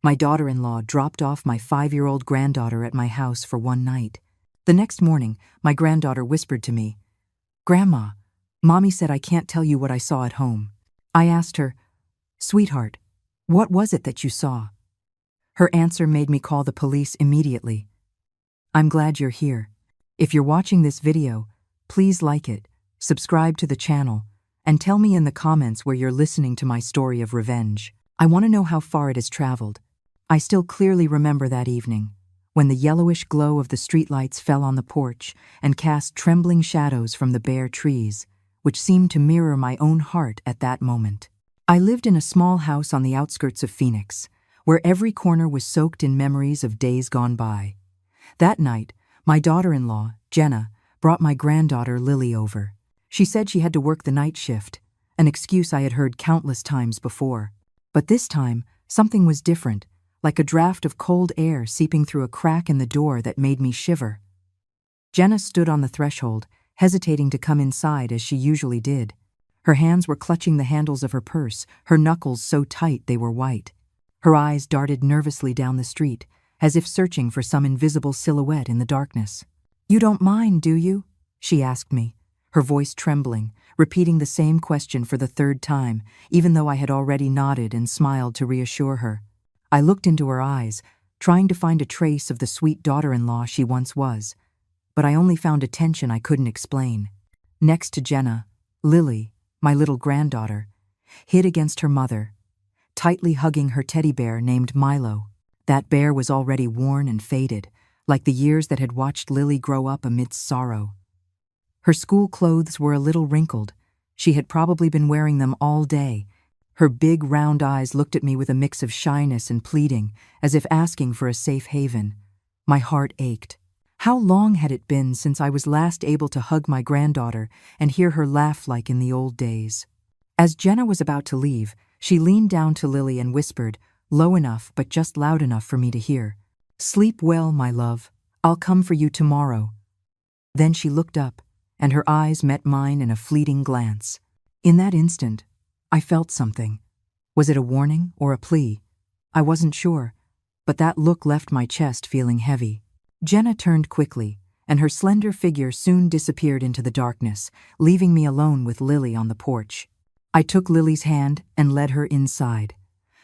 My daughter-in-law dropped off my 5-year-old granddaughter at my house for one night. The next morning, my granddaughter whispered to me, "Grandma, Mommy said I can't tell you what I saw at home." I asked her, "Sweetheart, what was it that you saw?" Her answer made me call the police immediately. I'm glad you're here. If you're watching this video, please like it, subscribe to the channel, and tell me in the comments where you're listening to my story of revenge. I want to know how far it has traveled. I still clearly remember that evening, when the yellowish glow of the streetlights fell on the porch and cast trembling shadows from the bare trees, which seemed to mirror my own heart at that moment. I lived in a small house on the outskirts of Phoenix, where every corner was soaked in memories of days gone by. That night, my daughter-in-law, Jenna, brought my granddaughter Lily over. She said she had to work the night shift, an excuse I had heard countless times before. But this time, something was different, like a draft of cold air seeping through a crack in the door that made me shiver. Jenna stood on the threshold, hesitating to come inside as she usually did. Her hands were clutching the handles of her purse, her knuckles so tight they were white. Her eyes darted nervously down the street, as if searching for some invisible silhouette in the darkness. "You don't mind, do you?" she asked me, her voice trembling, repeating the same question for the third time, even though I had already nodded and smiled to reassure her. I looked into her eyes, trying to find a trace of the sweet daughter-in-law she once was, but I only found a tension I couldn't explain. Next to Jenna, Lily, my little granddaughter, hid against her mother, tightly hugging her teddy bear named Milo. That bear was already worn and faded, like the years that had watched Lily grow up amidst sorrow. Her school clothes were a little wrinkled. She had probably been wearing them all day. Her big round eyes looked at me with a mix of shyness and pleading, as if asking for a safe haven. My heart ached. How long had it been since I was last able to hug my granddaughter and hear her laugh like in the old days? As Jenna was about to leave, she leaned down to Lily and whispered, low enough but just loud enough for me to hear, "Sleep well, my love. I'll come for you tomorrow." Then she looked up, and her eyes met mine in a fleeting glance. In that instant, I felt something. Was it a warning or a plea? I wasn't sure, but that look left my chest feeling heavy. Jenna turned quickly, and her slender figure soon disappeared into the darkness, leaving me alone with Lily on the porch. I took Lily's hand and led her inside.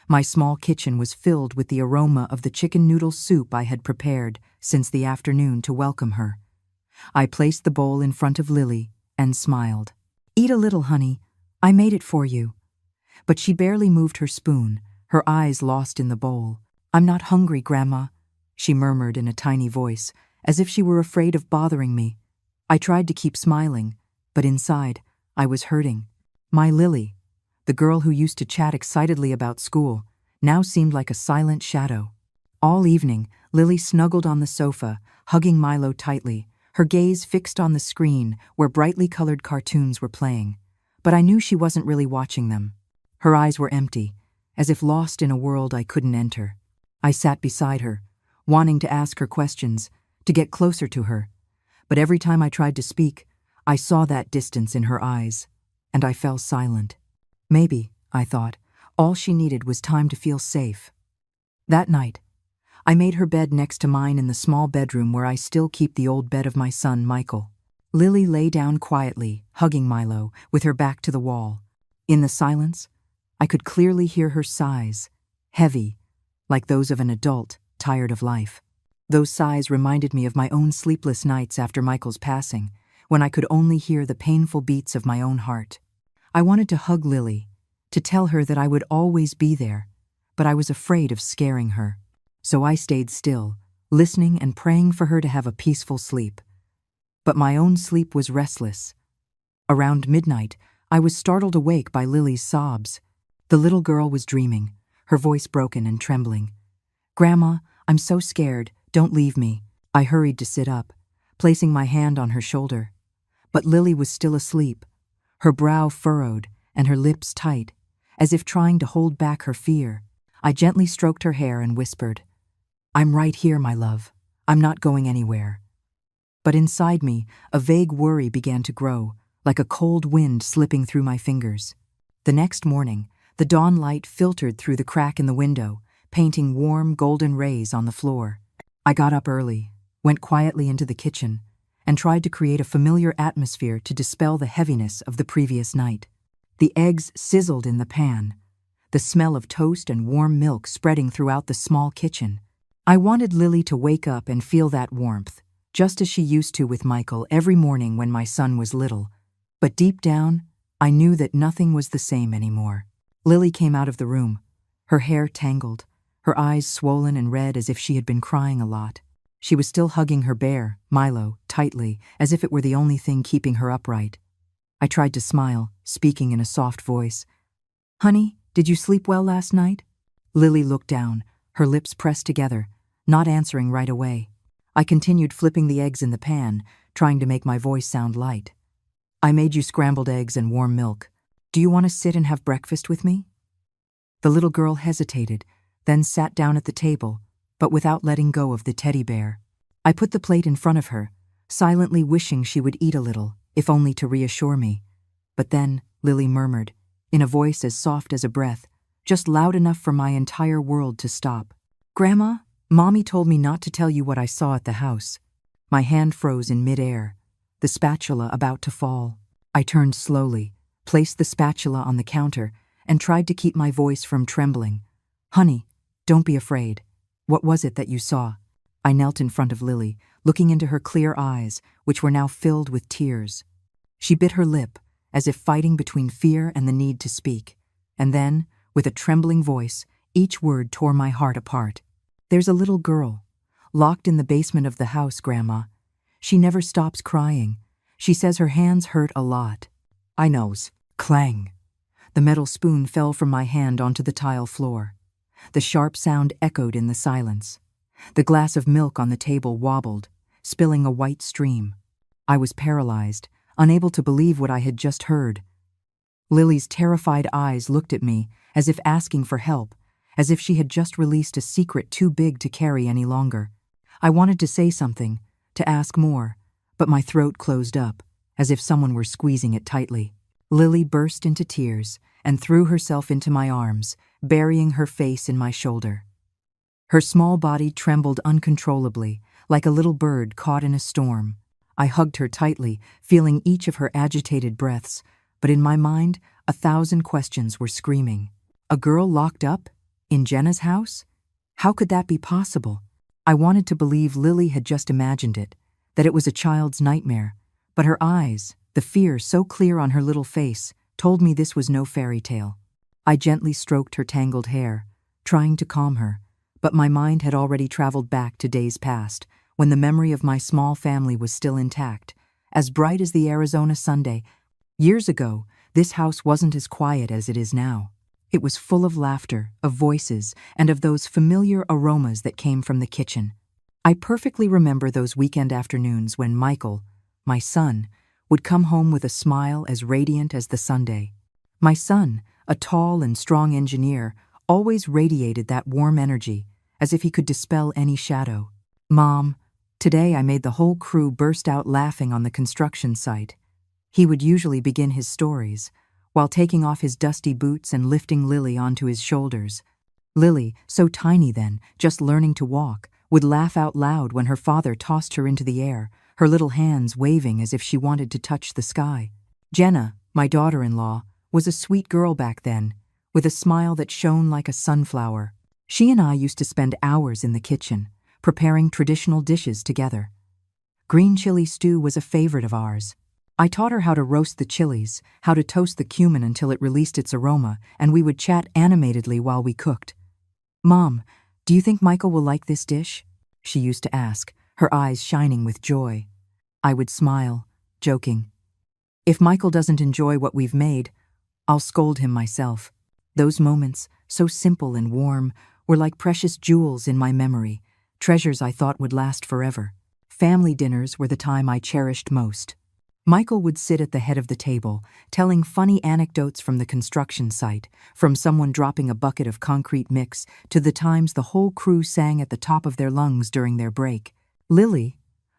My small kitchen was filled with the aroma of the chicken noodle soup I had prepared since the afternoon to welcome her. I placed the bowl in front of Lily and smiled. "Eat a little, honey. I made it for you." But she barely moved her spoon, her eyes lost in the bowl. "I'm not hungry, Grandma," she murmured in a tiny voice, as if she were afraid of bothering me. I tried to keep smiling, but inside, I was hurting. My Lily, the girl who used to chat excitedly about school, now seemed like a silent shadow. All evening, Lily snuggled on the sofa, hugging Milo tightly, her gaze fixed on the screen where brightly colored cartoons were playing. But I knew she wasn't really watching them. Her eyes were empty, as if lost in a world I couldn't enter. I sat beside her, wanting to ask her questions, to get closer to her. But every time I tried to speak, I saw that distance in her eyes, and I fell silent. Maybe, I thought, all she needed was time to feel safe. That night, I made her bed next to mine in the small bedroom where I still keep the old bed of my son, Michael. Lily lay down quietly, hugging Milo, with her back to the wall. In the silence, I could clearly hear her sighs, heavy, like those of an adult tired of life. Those sighs reminded me of my own sleepless nights after Michael's passing, when I could only hear the painful beats of my own heart. I wanted to hug Lily, to tell her that I would always be there, but I was afraid of scaring her. So I stayed still, listening and praying for her to have a peaceful sleep. But my own sleep was restless. Around midnight, I was startled awake by Lily's sobs. The little girl was dreaming, her voice broken and trembling. "Grandma, I'm so scared, don't leave me." I hurried to sit up, placing my hand on her shoulder. But Lily was still asleep, her brow furrowed and her lips tight, as if trying to hold back her fear. I gently stroked her hair and whispered, "I'm right here, my love. I'm not going anywhere." But inside me, a vague worry began to grow, like a cold wind slipping through my fingers. The next morning, the dawn light filtered through the crack in the window, painting warm, golden rays on the floor. I got up early, went quietly into the kitchen, and tried to create a familiar atmosphere to dispel the heaviness of the previous night. The eggs sizzled in the pan, the smell of toast and warm milk spreading throughout the small kitchen. I wanted Lily to wake up and feel that warmth, just as she used to with Michael every morning when my son was little. But deep down, I knew that nothing was the same anymore. Lily came out of the room, her hair tangled, her eyes swollen and red as if she had been crying a lot. She was still hugging her bear, Milo, tightly, as if it were the only thing keeping her upright. I tried to smile, speaking in a soft voice. "Honey, did you sleep well last night?" Lily looked down, her lips pressed together, not answering right away. I continued flipping the eggs in the pan, trying to make my voice sound light. "I made you scrambled eggs and warm milk. Do you want to sit and have breakfast with me?" The little girl hesitated, then sat down at the table, but without letting go of the teddy bear. I put the plate in front of her, silently wishing she would eat a little, if only to reassure me. But then, Lily murmured, in a voice as soft as a breath, just loud enough for my entire world to stop. "Grandma, Mommy told me not to tell you what I saw at the house." My hand froze in midair, the spatula about to fall. I turned slowly, placed the spatula on the counter, and tried to keep my voice from trembling. "Honey, don't be afraid. What was it that you saw?" I knelt in front of Lily, looking into her clear eyes, which were now filled with tears. She bit her lip, as if fighting between fear and the need to speak. And then, with a trembling voice, each word tore my heart apart. "There's a little girl, locked in the basement of the house, Grandma. She never stops crying. She says her hands hurt a lot." I knows. Clang. The metal spoon fell from my hand onto the tile floor. The sharp sound echoed in the silence. The glass of milk on the table wobbled, spilling a white stream. I was paralyzed, unable to believe what I had just heard. Lily's terrified eyes looked at me, as if asking for help, as if she had just released a secret too big to carry any longer. I wanted to say something, to ask more, but my throat closed up, as if someone were squeezing it tightly. Lily burst into tears and threw herself into my arms, burying her face in my shoulder. Her small body trembled uncontrollably, like a little bird caught in a storm. I hugged her tightly, feeling each of her agitated breaths, but in my mind, 1,000 questions were screaming. A girl locked up? In Jenna's house? How could that be possible? I wanted to believe Lily had just imagined it, that it was a child's nightmare, but her eyes, the fear so clear on her little face, told me this was no fairy tale. I gently stroked her tangled hair, trying to calm her, but my mind had already traveled back to days past, when the memory of my small family was still intact, as bright as the Arizona Sunday. Years ago, this house wasn't as quiet as it is now. It was full of laughter, of voices, and of those familiar aromas that came from the kitchen. I perfectly remember those weekend afternoons when Michael, my son, would come home with a smile as radiant as the Sunday. My son, a tall and strong engineer, always radiated that warm energy, as if he could dispel any shadow. "Mom, today I made the whole crew burst out laughing on the construction site." He would usually begin his stories, while taking off his dusty boots and lifting Lily onto his shoulders. Lily, so tiny then, just learning to walk, would laugh out loud when her father tossed her into the air, her little hands waving as if she wanted to touch the sky. Jenna, my daughter-in-law, was a sweet girl back then, with a smile that shone like a sunflower. She and I used to spend hours in the kitchen, preparing traditional dishes together. Green chili stew was a favorite of ours. I taught her how to roast the chilies, how to toast the cumin until it released its aroma, and we would chat animatedly while we cooked. "Mom, do you think Michael will like this dish?" she used to ask, her eyes shining with joy. I would smile, joking. "If Michael doesn't enjoy what we've made, I'll scold him myself." Those moments, so simple and warm, were like precious jewels in my memory, treasures I thought would last forever. Family dinners were the time I cherished most. Michael would sit at the head of the table, telling funny anecdotes from the construction site, from someone dropping a bucket of concrete mix to the times the whole crew sang at the top of their lungs during their break. Lily,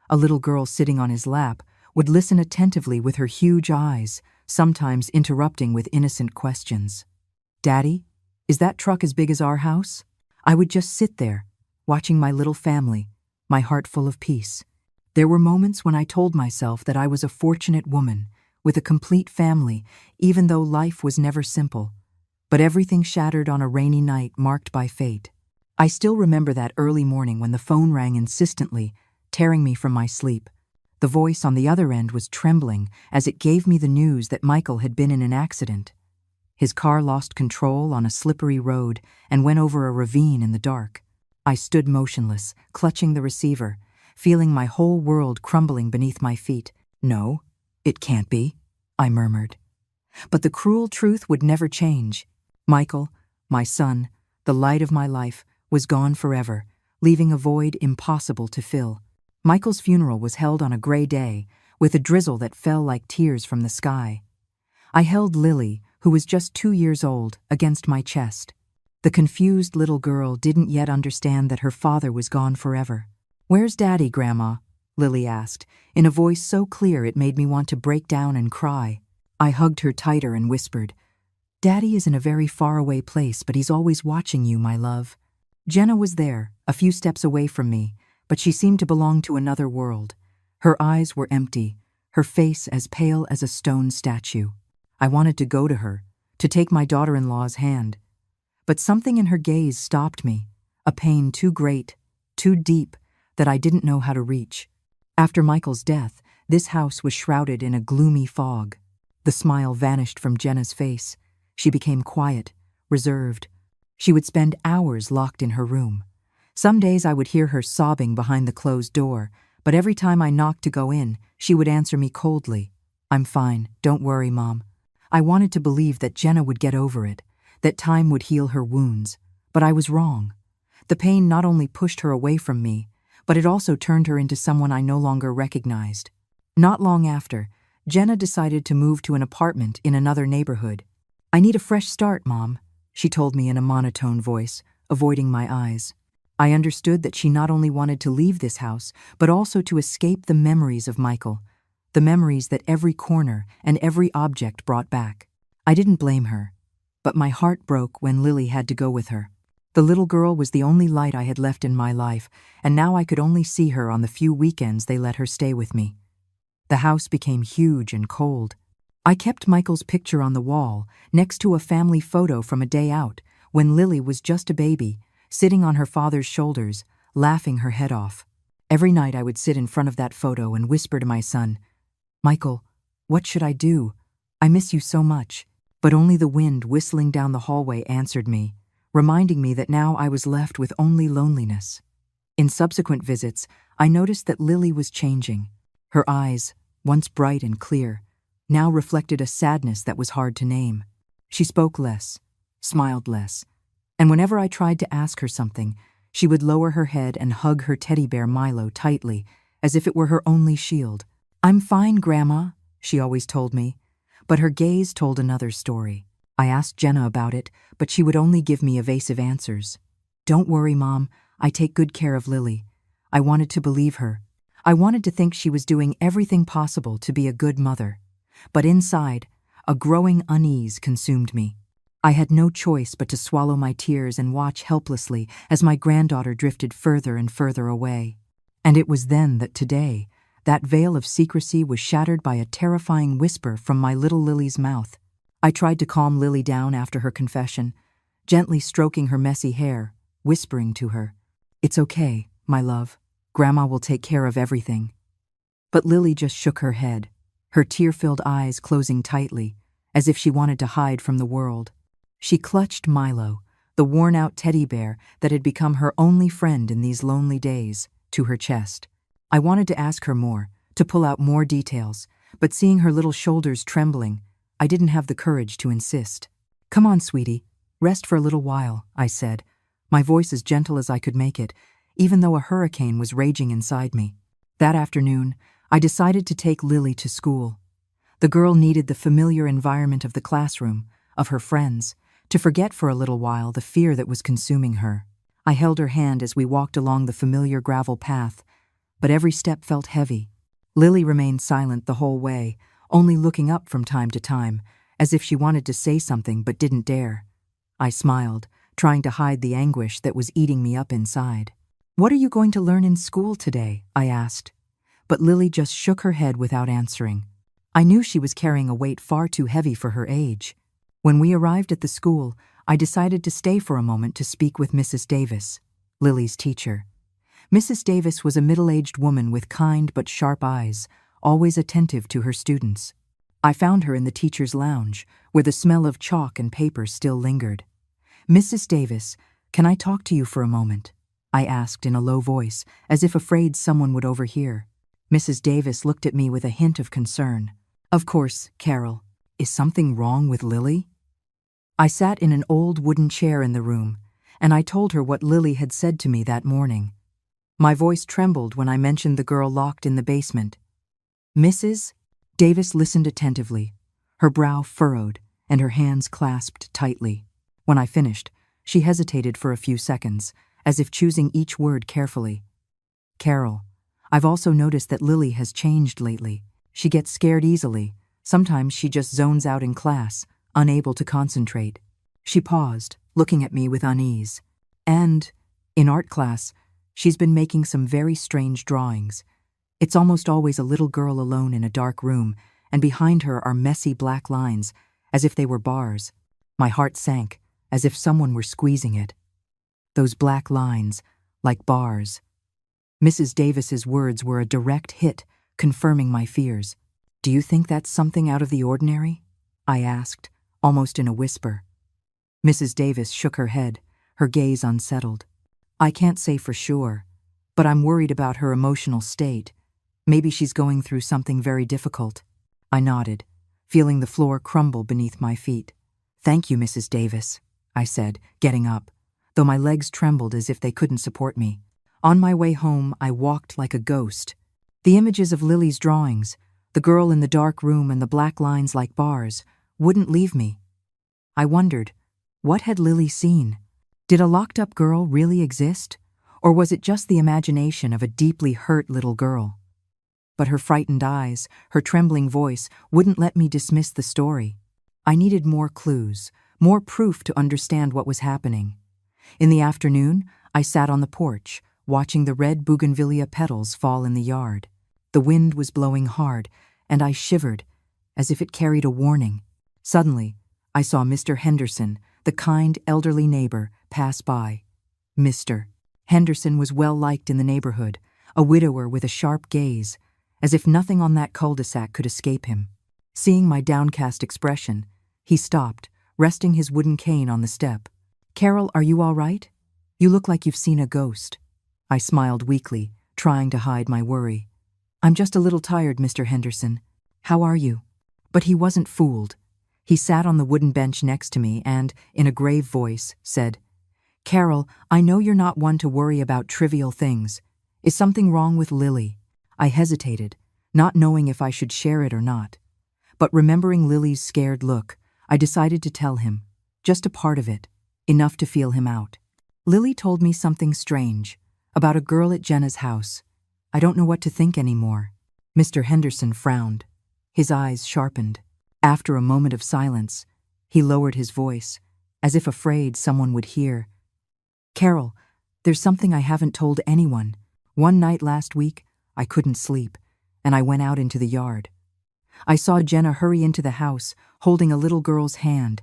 a little girl sitting on his lap, would listen attentively with her huge eyes, sometimes interrupting with innocent questions. "Daddy, is that truck as big as our house?" I would just sit there, watching my little family, my heart full of peace. There were moments when I told myself that I was a fortunate woman, with a complete family, even though life was never simple. But everything shattered on a rainy night marked by fate. I still remember that early morning when the phone rang insistently, tearing me from my sleep. The voice on the other end was trembling as it gave me the news that Michael had been in an accident. His car lost control on a slippery road and went over a ravine in the dark. I stood motionless, clutching the receiver, feeling my whole world crumbling beneath my feet. "No, it can't be," I murmured. But the cruel truth would never change. Michael, my son, the light of my life, was gone forever, leaving a void impossible to fill. Michael's funeral was held on a gray day, with a drizzle that fell like tears from the sky. I held Lily, who was just 2 years old, against my chest. The confused little girl didn't yet understand that her father was gone forever. "Where's Daddy, Grandma?" Lily asked, in a voice so clear it made me want to break down and cry. I hugged her tighter and whispered, "Daddy is in a very faraway place, but he's always watching you, my love." Jenna was there, a few steps away from me, but she seemed to belong to another world. Her eyes were empty, her face as pale as a stone statue. I wanted to go to her, to take my daughter-in-law's hand. But something in her gaze stopped me, a pain too great, too deep, that I didn't know how to reach. After Michael's death, this house was shrouded in a gloomy fog. The smile vanished from Jenna's face. She became quiet, reserved. She would spend hours locked in her room. Some days I would hear her sobbing behind the closed door, but every time I knocked to go in, she would answer me coldly. "I'm fine, don't worry, Mom." I wanted to believe that Jenna would get over it, that time would heal her wounds, but I was wrong. The pain not only pushed her away from me, but it also turned her into someone I no longer recognized. Not long after, Jenna decided to move to an apartment in another neighborhood. "I need a fresh start, Mom," she told me in a monotone voice, avoiding my eyes. I understood that she not only wanted to leave this house, but also to escape the memories of Michael, the memories that every corner and every object brought back. I didn't blame her, but my heart broke when Lily had to go with her. The little girl was the only light I had left in my life, and now I could only see her on the few weekends they let her stay with me. The house became huge and cold. I kept Michael's picture on the wall, next to a family photo from a day out, when Lily was just a baby, sitting on her father's shoulders, laughing her head off. Every night I would sit in front of that photo and whisper to my son, "Michael, what should I do? I miss you so much." But only the wind whistling down the hallway answered me, reminding me that now I was left with only loneliness. In subsequent visits, I noticed that Lily was changing. Her eyes, once bright and clear, now reflected a sadness that was hard to name. She spoke less, smiled less, and whenever I tried to ask her something, she would lower her head and hug her teddy bear Milo tightly, as if it were her only shield. "I'm fine, Grandma," she always told me, but her gaze told another story. I asked Jenna about it, but she would only give me evasive answers. "Don't worry, Mom, I take good care of Lily." I wanted to believe her. I wanted to think she was doing everything possible to be a good mother. But inside, a growing unease consumed me. I had no choice but to swallow my tears and watch helplessly as my granddaughter drifted further and further away. And it was then that today, that veil of secrecy was shattered by a terrifying whisper from my little Lily's mouth. I tried to calm Lily down after her confession, gently stroking her messy hair, whispering to her, "It's okay, my love. Grandma will take care of everything." But Lily just shook her head, her tear-filled eyes closing tightly, as if she wanted to hide from the world. She clutched Milo, the worn-out teddy bear that had become her only friend in these lonely days, to her chest. I wanted to ask her more, to pull out more details, but seeing her little shoulders trembling, I didn't have the courage to insist. "Come on, sweetie, rest for a little while," I said, my voice as gentle as I could make it, even though a hurricane was raging inside me. That afternoon, I decided to take Lily to school. The girl needed the familiar environment of the classroom, of her friends, to forget for a little while the fear that was consuming her. I held her hand as we walked along the familiar gravel path, but every step felt heavy. Lily remained silent the whole way, only looking up from time to time, as if she wanted to say something but didn't dare. I smiled, trying to hide the anguish that was eating me up inside. "What are you going to learn in school today?" I asked. But Lily just shook her head without answering. I knew she was carrying a weight far too heavy for her age. When we arrived at the school, I decided to stay for a moment to speak with Mrs. Davis, Lily's teacher. Mrs. Davis was a middle-aged woman with kind but sharp eyes, always attentive to her students. I found her in the teacher's lounge, where the smell of chalk and paper still lingered. "Mrs. Davis, can I talk to you for a moment?" I asked in a low voice, as if afraid someone would overhear. Mrs. Davis looked at me with a hint of concern. "Of course, Carol. Is something wrong with Lily?" I sat in an old wooden chair in the room, and I told her what Lily had said to me that morning. My voice trembled when I mentioned the girl locked in the basement. Mrs. Davis listened attentively, her brow furrowed and her hands clasped tightly. When I finished, she hesitated for a few seconds, as if choosing each word carefully. "Carol, I've also noticed that Lily has changed lately. She gets scared easily. Sometimes she just zones out in class, unable to concentrate." She paused, looking at me with unease. "And, in art class, she's been making some very strange drawings. It's almost always a little girl alone in a dark room, and behind her are messy black lines, as if they were bars." My heart sank, as if someone were squeezing it. Those black lines, like bars. Mrs. Davis's words were a direct hit, confirming my fears. "Do you think that's something out of the ordinary?" I asked, almost in a whisper. Mrs. Davis shook her head, her gaze unsettled. "I can't say for sure, but I'm worried about her emotional state. Maybe she's going through something very difficult." I nodded, feeling the floor crumble beneath my feet. "Thank you, Mrs. Davis," I said, getting up, though my legs trembled as if they couldn't support me. On my way home, I walked like a ghost. The images of Lily's drawings, the girl in the dark room and the black lines like bars, wouldn't leave me. I wondered, what had Lily seen? Did a locked-up girl really exist? Or was it just the imagination of a deeply hurt little girl? But her frightened eyes, her trembling voice, wouldn't let me dismiss the story. I needed more clues, more proof to understand what was happening. In the afternoon, I sat on the porch, watching the red bougainvillea petals fall in the yard. The wind was blowing hard, and I shivered, as if it carried a warning. Suddenly, I saw Mr. Henderson, the kind, elderly neighbor, pass by. Mr. Henderson was well-liked in the neighborhood, a widower with a sharp gaze, as if nothing on that cul-de-sac could escape him. Seeing my downcast expression, he stopped, resting his wooden cane on the step. "Carol, are you all right? You look like you've seen a ghost." I smiled weakly, trying to hide my worry. "I'm just a little tired, Mr. Henderson. How are you?" But he wasn't fooled. He sat on the wooden bench next to me and, in a grave voice, said, "Carol, I know you're not one to worry about trivial things. Is something wrong with Lily?" I hesitated, not knowing if I should share it or not. But remembering Lily's scared look, I decided to tell him, just a part of it, enough to feel him out. "Lily told me something strange, about a girl at Jenna's house. I don't know what to think anymore." Mr. Henderson frowned. His eyes sharpened. After a moment of silence, he lowered his voice, as if afraid someone would hear. "Carol, there's something I haven't told anyone. One night last week, I couldn't sleep, and I went out into the yard. I saw Jenna hurry into the house, holding a little girl's hand.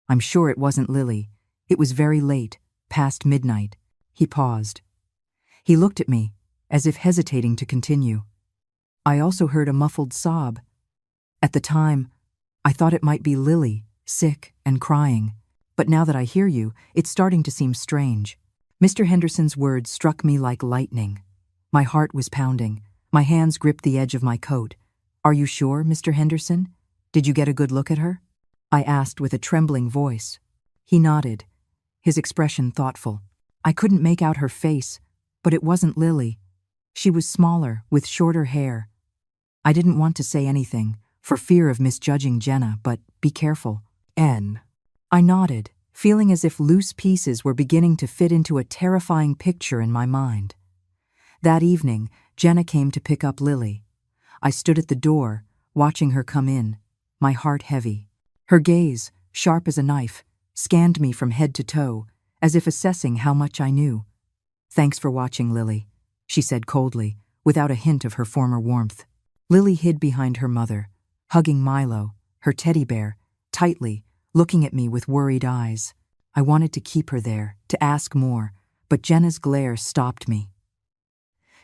I'm sure it wasn't Lily. It was very late, past midnight." He paused. He looked at me, as if hesitating to continue. I also heard a muffled sob. At the time, I thought it might be Lily, sick and crying. But now that I hear you, it's starting to seem strange. Mr. Henderson's words struck me like lightning. My heart was pounding. My hands gripped the edge of my coat. "Are you sure, Mr. Henderson? Did you get a good look at her?" I asked with a trembling voice. He nodded, his expression thoughtful. I couldn't make out her face, but it wasn't Lily. She was smaller, with shorter hair. I didn't want to say anything, for fear of misjudging Jenna, but be careful. N. I nodded, feeling as if loose pieces were beginning to fit into a terrifying picture in my mind. That evening, Jenna came to pick up Lily. I stood at the door, watching her come in, my heart heavy. Her gaze, sharp as a knife, scanned me from head to toe, as if assessing how much I knew. "Thanks for watching, Lily," she said coldly, without a hint of her former warmth. Lily hid behind her mother, hugging Milo, her teddy bear, tightly, looking at me with worried eyes. I wanted to keep her there, to ask more, but Jenna's glare stopped me.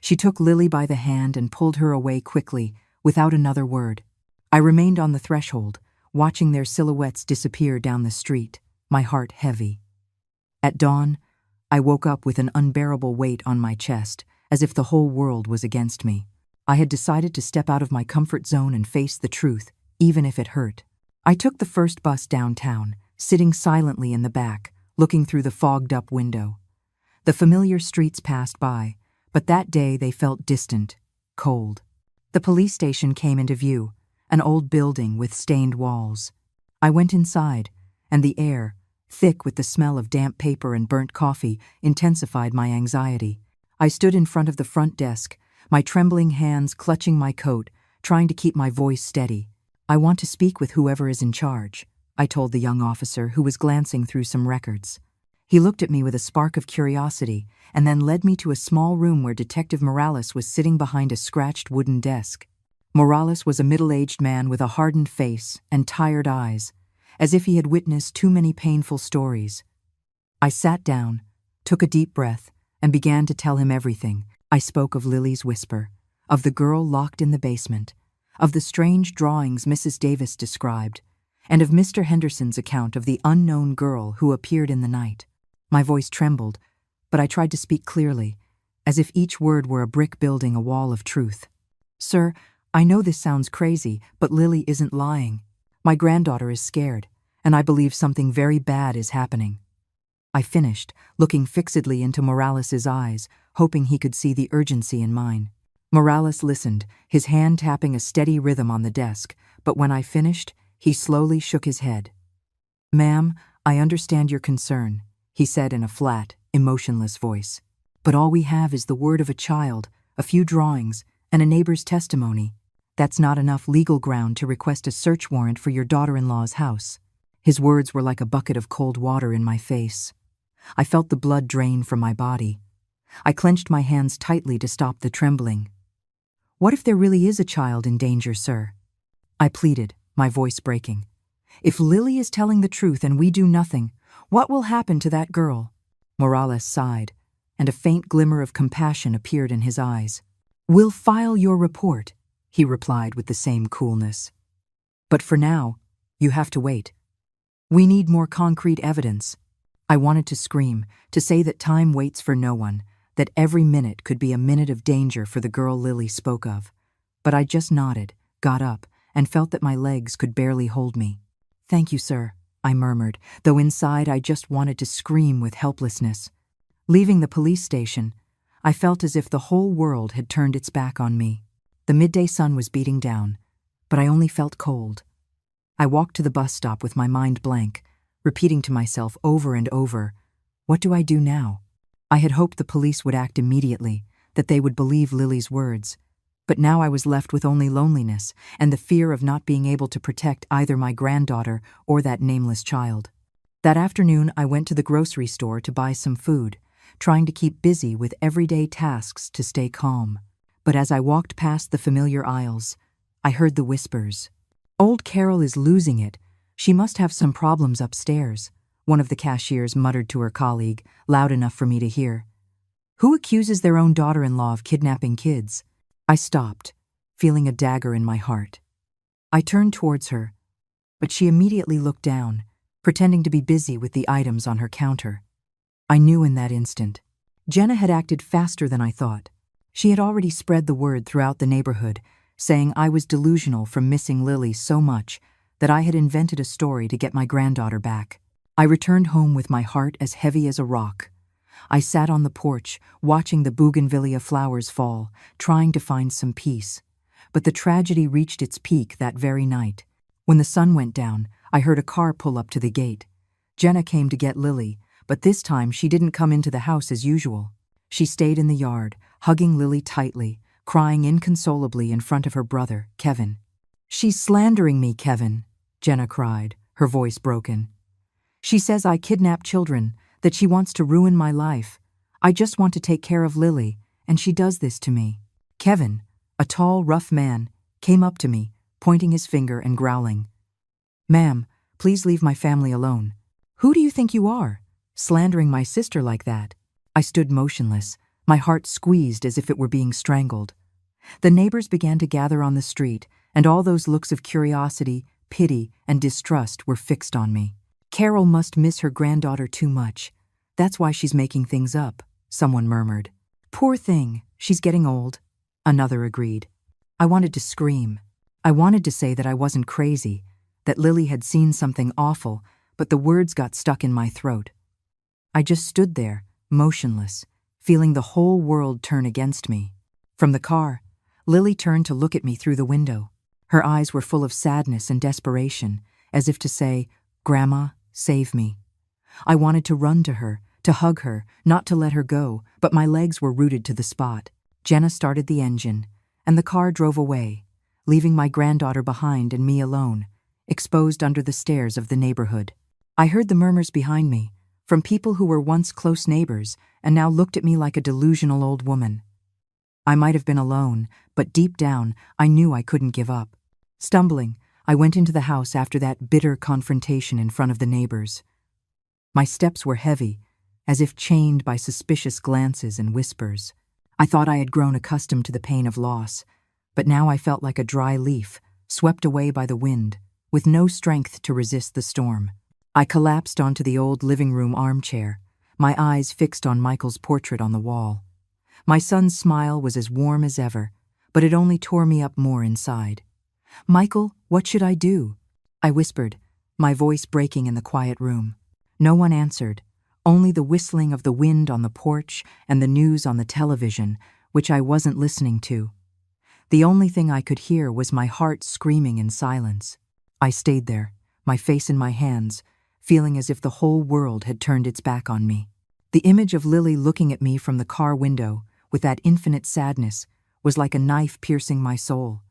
She took Lily by the hand and pulled her away quickly, without another word. I remained on the threshold, watching their silhouettes disappear down the street, my heart heavy. At dawn, I woke up with an unbearable weight on my chest, as if the whole world was against me. I had decided to step out of my comfort zone and face the truth, even if it hurt. I took the first bus downtown, sitting silently in the back, looking through the fogged-up window. The familiar streets passed by, but that day they felt distant, cold. The police station came into view, an old building with stained walls. I went inside, and the air, thick with the smell of damp paper and burnt coffee, intensified my anxiety. I stood in front of the front desk, my trembling hands clutching my coat, trying to keep my voice steady. "I want to speak with whoever is in charge," I told the young officer who was glancing through some records. He looked at me with a spark of curiosity and then led me to a small room where Detective Morales was sitting behind a scratched wooden desk. Morales was a middle-aged man with a hardened face and tired eyes, as if he had witnessed too many painful stories. I sat down, took a deep breath, and began to tell him everything. I spoke of Lily's whisper, of the girl locked in the basement, of the strange drawings Mrs. Davis described, and of Mr. Henderson's account of the unknown girl who appeared in the night. My voice trembled, but I tried to speak clearly, as if each word were a brick building a wall of truth. "Sir, I know this sounds crazy, but Lily isn't lying. My granddaughter is scared, and I believe something very bad is happening." I finished, looking fixedly into Morales' eyes, hoping he could see the urgency in mine. Morales listened, his hand tapping a steady rhythm on the desk, but when I finished, he slowly shook his head. "Ma'am, I understand your concern," he said in a flat, emotionless voice. "But all we have is the word of a child, a few drawings, and a neighbor's testimony. That's not enough legal ground to request a search warrant for your daughter-in-law's house." His words were like a bucket of cold water in my face. I felt the blood drain from my body. I clenched my hands tightly to stop the trembling. "What if there really is a child in danger, sir?" I pleaded, my voice breaking. "If Lily is telling the truth and we do nothing, what will happen to that girl?" Morales sighed, and a faint glimmer of compassion appeared in his eyes. "We'll file your report," he replied with the same coolness. "But for now, you have to wait. We need more concrete evidence." I wanted to scream, to say that time waits for no one, that every minute could be a minute of danger for the girl Lily spoke of. But I just nodded, got up, and felt that my legs could barely hold me. "Thank you, sir," I murmured, though inside I just wanted to scream with helplessness. Leaving the police station, I felt as if the whole world had turned its back on me. The midday sun was beating down, but I only felt cold. I walked to the bus stop with my mind blank, repeating to myself over and over, "What do I do now?" I had hoped the police would act immediately, that they would believe Lily's words, but now I was left with only loneliness and the fear of not being able to protect either my granddaughter or that nameless child. That afternoon, I went to the grocery store to buy some food, trying to keep busy with everyday tasks to stay calm. But as I walked past the familiar aisles, I heard the whispers. "Old Carol is losing it. She must have some problems upstairs," one of the cashiers muttered to her colleague, loud enough for me to hear. "Who accuses their own daughter-in-law of kidnapping kids?" I stopped, feeling a dagger in my heart. I turned towards her, but she immediately looked down, pretending to be busy with the items on her counter. I knew in that instant. Jenna had acted faster than I thought. She had already spread the word throughout the neighborhood, saying I was delusional from missing Lily so much that I had invented a story to get my granddaughter back. I returned home with my heart as heavy as a rock. I sat on the porch, watching the bougainvillea flowers fall, trying to find some peace. But the tragedy reached its peak that very night. When the sun went down, I heard a car pull up to the gate. Jenna came to get Lily, but this time she didn't come into the house as usual. She stayed in the yard, hugging Lily tightly, crying inconsolably in front of her brother, Kevin. "She's slandering me, Kevin," Jenna cried, her voice broken. "She says I kidnap children, that she wants to ruin my life. I just want to take care of Lily, and she does this to me. Kevin, a tall, rough man, came up to me, pointing his finger and growling. "Ma'am, please leave my family alone. Who do you think you are, slandering my sister like that?" I stood motionless, my heart squeezed as if it were being strangled. The neighbors began to gather on the street, and all those looks of curiosity, pity, and distrust were fixed on me. "Carol must miss her granddaughter too much. That's why she's making things up," someone murmured. "Poor thing, she's getting old," another agreed. I wanted to scream. I wanted to say that I wasn't crazy, that Lily had seen something awful, but the words got stuck in my throat. I just stood there, motionless, feeling the whole world turn against me. From the car, Lily turned to look at me through the window. Her eyes were full of sadness and desperation, as if to say, "Grandma, save me." I wanted to run to her, to hug her, not to let her go, but my legs were rooted to the spot. Jenna started the engine, and the car drove away, leaving my granddaughter behind and me alone, exposed under the stares of the neighborhood. I heard the murmurs behind me, from people who were once close neighbors and now looked at me like a delusional old woman. I might have been alone, but deep down, I knew I couldn't give up. Stumbling, I went into the house after that bitter confrontation in front of the neighbors. My steps were heavy, as if chained by suspicious glances and whispers. I thought I had grown accustomed to the pain of loss, but now I felt like a dry leaf, swept away by the wind, with no strength to resist the storm. I collapsed onto the old living room armchair, my eyes fixed on Michael's portrait on the wall. My son's smile was as warm as ever, but it only tore me up more inside. "Michael, what should I do?" I whispered, my voice breaking in the quiet room. No one answered, only the whistling of the wind on the porch and the news on the television, which I wasn't listening to. The only thing I could hear was my heart screaming in silence. I stayed there, my face in my hands, feeling as if the whole world had turned its back on me. The image of Lily looking at me from the car window, with that infinite sadness, was like a knife piercing my soul.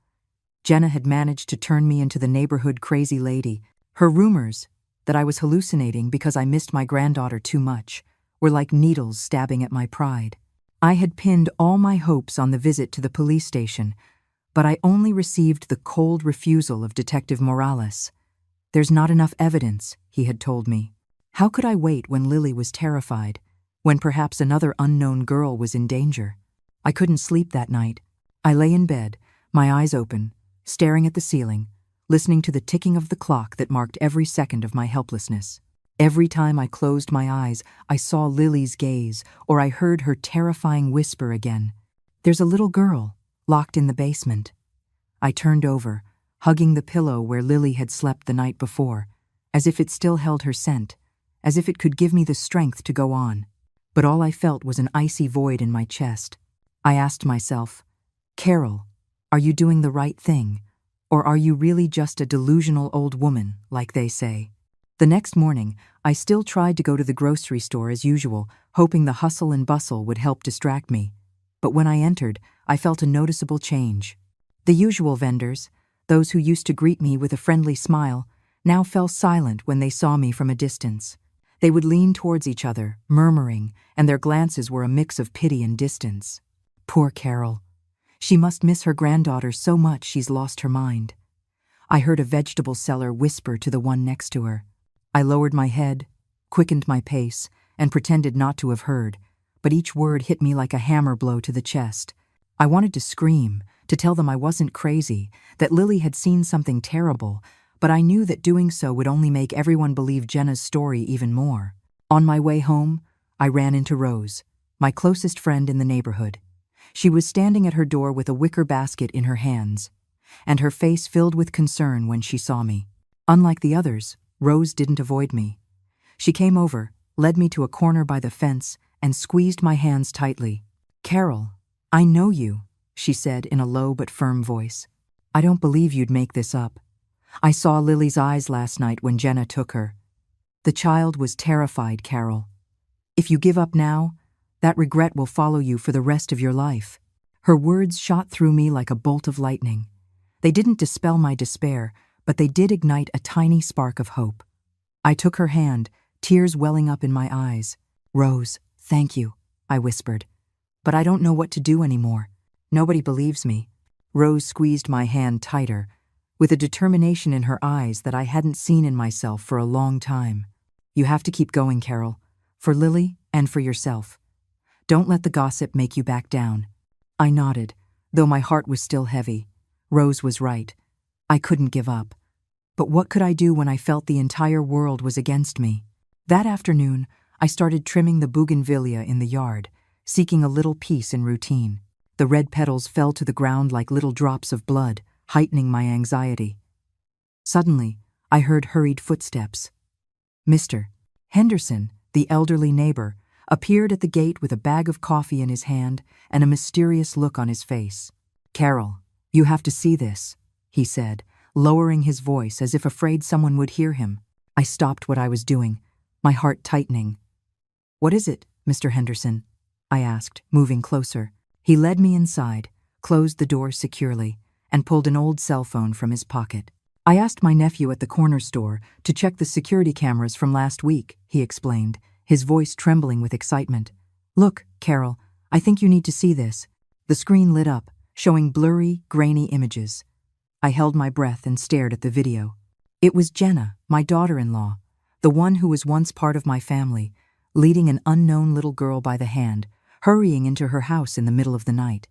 Jenna had managed to turn me into the neighborhood crazy lady. Her rumors, that I was hallucinating because I missed my granddaughter too much, were like needles stabbing at my pride. I had pinned all my hopes on the visit to the police station, but I only received the cold refusal of Detective Morales. "There's not enough evidence," he had told me. How could I wait when Lily was terrified, when perhaps another unknown girl was in danger? I couldn't sleep that night. I lay in bed, my eyes open, staring at the ceiling, listening to the ticking of the clock that marked every second of my helplessness. Every time I closed my eyes, I saw Lily's gaze, or I heard her terrifying whisper again. "There's a little girl, locked in the basement." I turned over, hugging the pillow where Lily had slept the night before, as if it still held her scent, as if it could give me the strength to go on. But all I felt was an icy void in my chest. I asked myself, "Carol, are you doing the right thing? Or are you really just a delusional old woman, like they say?" The next morning, I still tried to go to the grocery store as usual, hoping the hustle and bustle would help distract me. But when I entered, I felt a noticeable change. The usual vendors, those who used to greet me with a friendly smile, now fell silent when they saw me from a distance. They would lean towards each other, murmuring, and their glances were a mix of pity and distance. Poor Carol. She must miss her granddaughter so much she's lost her mind. I heard a vegetable seller whisper to the one next to her. I lowered my head, quickened my pace, and pretended not to have heard, but each word hit me like a hammer blow to the chest. I wanted to scream, to tell them I wasn't crazy, that Lily had seen something terrible, but I knew that doing so would only make everyone believe Jenna's story even more. On my way home, I ran into Rose, my closest friend in the neighborhood. She was standing at her door with a wicker basket in her hands, and her face filled with concern when she saw me. Unlike the others, Rose didn't avoid me. She came over, led me to a corner by the fence, and squeezed my hands tightly. "Carol, I know you," she said in a low but firm voice. "I don't believe you'd make this up. I saw Lily's eyes last night when Jenna took her. The child was terrified, Carol. If you give up now, that regret will follow you for the rest of your life." Her words shot through me like a bolt of lightning. They didn't dispel my despair, but they did ignite a tiny spark of hope. I took her hand, tears welling up in my eyes. Rose, thank you, I whispered. But I don't know what to do anymore. Nobody believes me. Rose squeezed my hand tighter, with a determination in her eyes that I hadn't seen in myself for a long time. You have to keep going, Carol, for Lily and for yourself. Don't let the gossip make you back down. I nodded, though my heart was still heavy. Rose was right. I couldn't give up. But what could I do when I felt the entire world was against me? That afternoon, I started trimming the bougainvillea in the yard, seeking a little peace and routine. The red petals fell to the ground like little drops of blood, heightening my anxiety. Suddenly, I heard hurried footsteps. Mr. Henderson, the elderly neighbor, appeared at the gate with a bag of coffee in his hand and a mysterious look on his face. Carol, you have to see this, he said, lowering his voice as if afraid someone would hear him. I stopped what I was doing, my heart tightening. What is it, Mr. Henderson? I asked, moving closer. He led me inside, closed the door securely, and pulled an old cell phone from his pocket. I asked my nephew at the corner store to check the security cameras from last week, he explained, his voice trembling with excitement. Look, Carol, I think you need to see this. The screen lit up, showing blurry, grainy images. I held my breath and stared at the video. It was Jenna, my daughter-in-law, the one who was once part of my family, leading an unknown little girl by the hand, hurrying into her house in the middle of the night.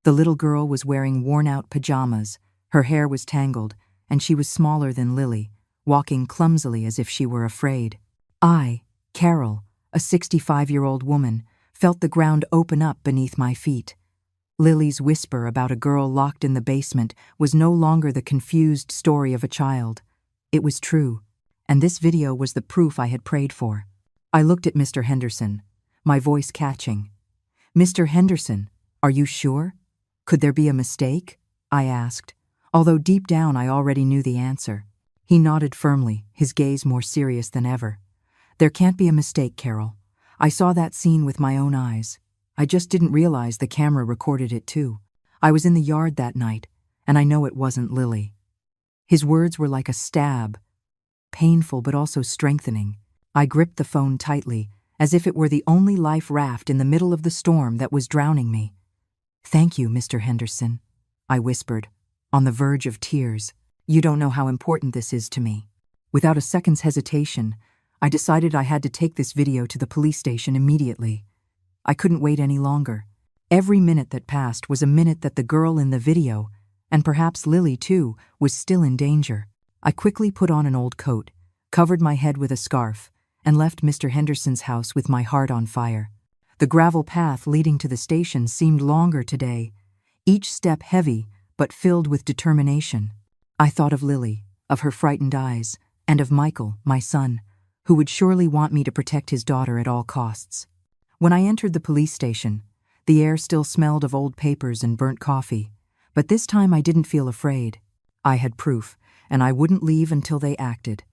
The little girl was wearing worn-out pajamas, her hair was tangled, and she was smaller than Lily, walking clumsily as if she were afraid. I, Carol, a 65-year-old woman, felt the ground open up beneath my feet. Lily's whisper about a girl locked in the basement was no longer the confused story of a child. It was true, and this video was the proof I had prayed for. I looked at Mr. Henderson, my voice catching. Mr. Henderson, are you sure? Could there be a mistake? I asked, although deep down I already knew the answer. He nodded firmly, his gaze more serious than ever. There can't be a mistake, Carol. I saw that scene with my own eyes. I just didn't realize the camera recorded it too. I was in the yard that night, and I know it wasn't Lily. His words were like a stab, painful but also strengthening. I gripped the phone tightly, as if it were the only life raft in the middle of the storm that was drowning me. Thank you, Mr. Henderson, I whispered, on the verge of tears. You don't know how important this is to me. Without a second's hesitation, I decided I had to take this video to the police station immediately. I couldn't wait any longer. Every minute that passed was a minute that the girl in the video, and perhaps Lily too, was still in danger. I quickly put on an old coat, covered my head with a scarf, and left Mr. Henderson's house with my heart on fire. The gravel path leading to the station seemed longer today, each step heavy but filled with determination. I thought of Lily, of her frightened eyes, and of Michael, my son, who would surely want me to protect his daughter at all costs. When I entered the police station, the air still smelled of old papers and burnt coffee, but this time I didn't feel afraid. I had proof, and I wouldn't leave until they acted.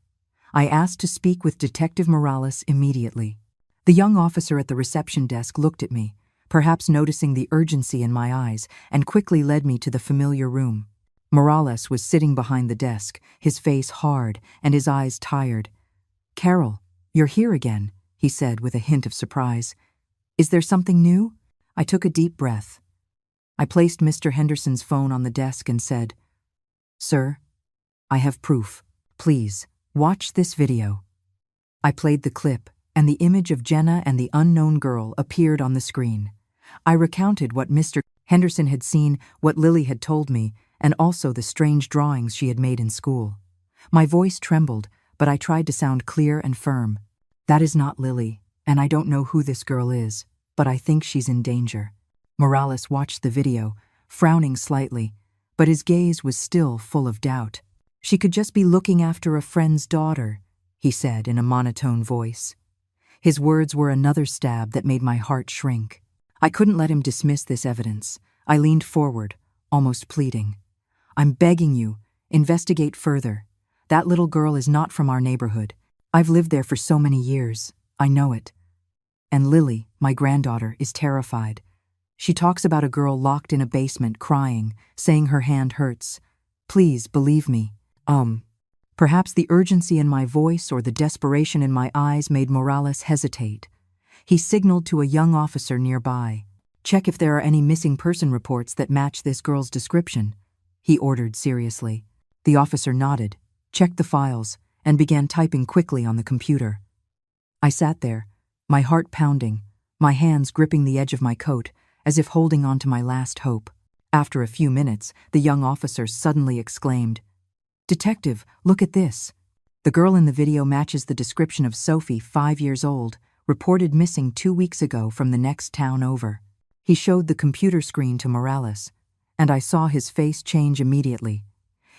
I asked to speak with Detective Morales immediately. The young officer at the reception desk looked at me, perhaps noticing the urgency in my eyes, and quickly led me to the familiar room. Morales was sitting behind the desk, his face hard and his eyes tired. Carol, you're here again, he said with a hint of surprise. Is there something new? I took a deep breath. I placed Mr. Henderson's phone on the desk and said, Sir, I have proof. Please, watch this video. I played the clip, and the image of Jenna and the unknown girl appeared on the screen. I recounted what Mr. Henderson had seen, what Lily had told me, and also the strange drawings she had made in school. My voice trembled, but I tried to sound clear and firm. That is not Lily, and I don't know who this girl is, but I think she's in danger. Morales watched the video, frowning slightly, but his gaze was still full of doubt. She could just be looking after a friend's daughter, he said in a monotone voice. His words were another stab that made my heart shrink. I couldn't let him dismiss this evidence. I leaned forward, almost pleading. I'm begging you, investigate further. That little girl is not from our neighborhood. I've lived there for so many years. I know it. And Lily, my granddaughter, is terrified. She talks about a girl locked in a basement crying, saying her hand hurts. Please believe me. Perhaps the urgency in my voice or the desperation in my eyes made Morales hesitate. He signaled to a young officer nearby. "Check if there are any missing person reports that match this girl's description," he ordered seriously. The officer nodded, checked the files, and began typing quickly on the computer. I sat there, my heart pounding, my hands gripping the edge of my coat, as if holding on to my last hope. After a few minutes, the young officer suddenly exclaimed, "Detective, look at this. The girl in the video matches the description of Sophie, 5 years old, reported missing 2 weeks ago from the next town over." He showed the computer screen to Morales, and I saw his face change immediately.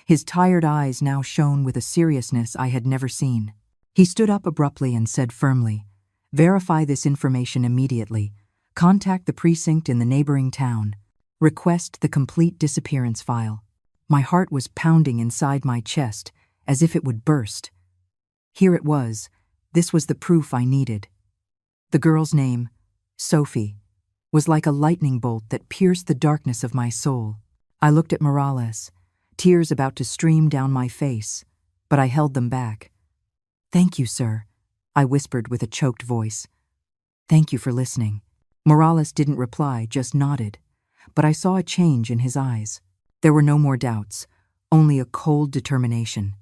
His tired eyes now shone with a seriousness I had never seen. He stood up abruptly and said firmly, "Verify this information immediately. Contact the precinct in the neighboring town. Request the complete disappearance file." My heart was pounding inside my chest, as if it would burst. Here it was. This was the proof I needed. The girl's name, Sophie, was like a lightning bolt that pierced the darkness of my soul. I looked at Morales, tears about to stream down my face, but I held them back. "Thank you, sir," I whispered with a choked voice. "Thank you for listening." Morales didn't reply, just nodded, but I saw a change in his eyes. There were no more doubts, only a cold determination.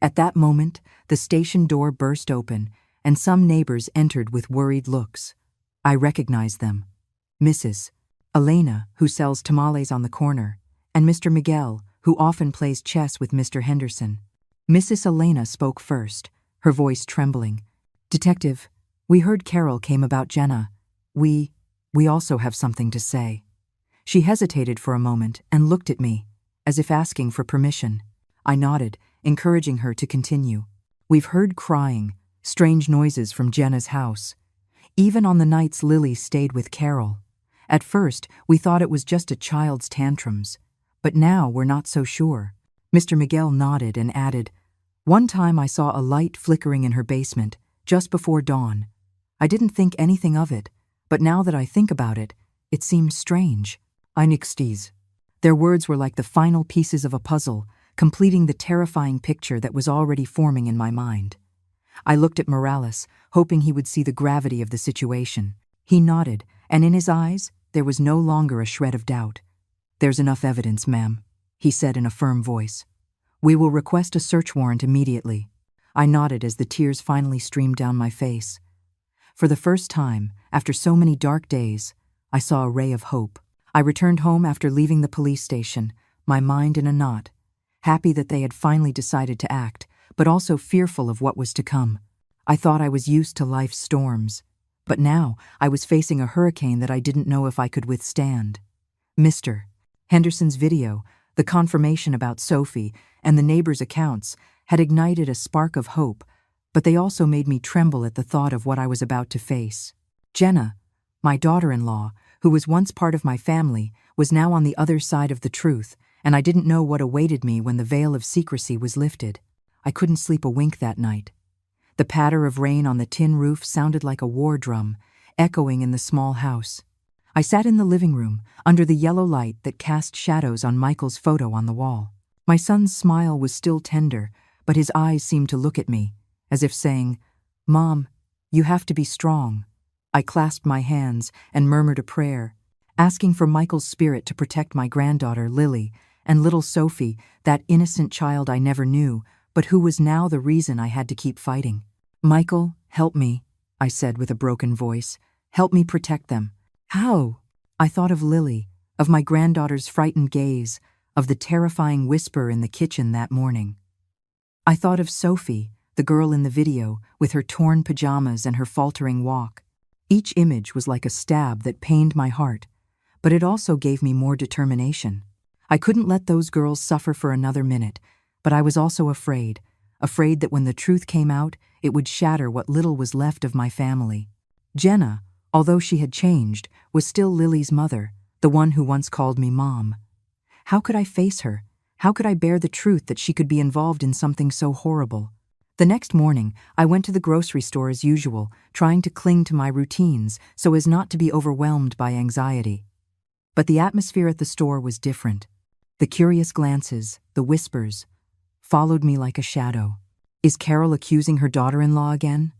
At that moment, the station door burst open, and some neighbors entered with worried looks. I recognized them. Mrs. Elena, who sells tamales on the corner, and Mr. Miguel, who often plays chess with Mr. Henderson. Mrs. Elena spoke first, her voice trembling. "Detective, we heard Carol came about Jenna. We also have something to say." She hesitated for a moment and looked at me, as if asking for permission. I nodded, encouraging her to continue. "We've heard crying, strange noises from Jenna's house. Even on the nights Lily stayed with Carol. At first, we thought it was just a child's tantrums, but now we're not so sure." Mr. Miguel nodded and added, "One time I saw a light flickering in her basement, just before dawn. I didn't think anything of it, but now that I think about it, it seems strange." I nixed. Their words were like the final pieces of a puzzle, completing the terrifying picture that was already forming in my mind. I looked at Morales, hoping he would see the gravity of the situation. He nodded, and in his eyes, there was no longer a shred of doubt. "There's enough evidence, ma'am," he said in a firm voice. "We will request a search warrant immediately." I nodded as the tears finally streamed down my face. For the first time, after so many dark days, I saw a ray of hope. I returned home after leaving the police station, my mind in a knot, happy that they had finally decided to act, but also fearful of what was to come. I thought I was used to life's storms, but now I was facing a hurricane that I didn't know if I could withstand. Mr. Henderson's video, the confirmation about Sophie, and the neighbors' accounts had ignited a spark of hope, but they also made me tremble at the thought of what I was about to face. Jenna, my daughter-in-law, who was once part of my family, was now on the other side of the truth, and I didn't know what awaited me when the veil of secrecy was lifted. I couldn't sleep a wink that night. The patter of rain on the tin roof sounded like a war drum, echoing in the small house. I sat in the living room, under the yellow light that cast shadows on Michael's photo on the wall. My son's smile was still tender, but his eyes seemed to look at me, as if saying, "Mom, you have to be strong." I clasped my hands and murmured a prayer, asking for Michael's spirit to protect my granddaughter, Lily, and little Sophie, that innocent child I never knew, but who was now the reason I had to keep fighting. "Michael, help me," I said with a broken voice. "Help me protect them." "How?" I thought of Lily, of my granddaughter's frightened gaze, of the terrifying whisper in the kitchen that morning. I thought of Sophie, the girl in the video, with her torn pajamas and her faltering walk. Each image was like a stab that pained my heart, but it also gave me more determination. I couldn't let those girls suffer for another minute, but I was also afraid that when the truth came out, it would shatter what little was left of my family. Jenna, although she had changed, was still Lily's mother, the one who once called me Mom. How could I face her? How could I bear the truth that she could be involved in something so horrible? The next morning, I went to the grocery store as usual, trying to cling to my routines so as not to be overwhelmed by anxiety. But the atmosphere at the store was different. The curious glances, the whispers, followed me like a shadow. Is Carol accusing her daughter-in-law again?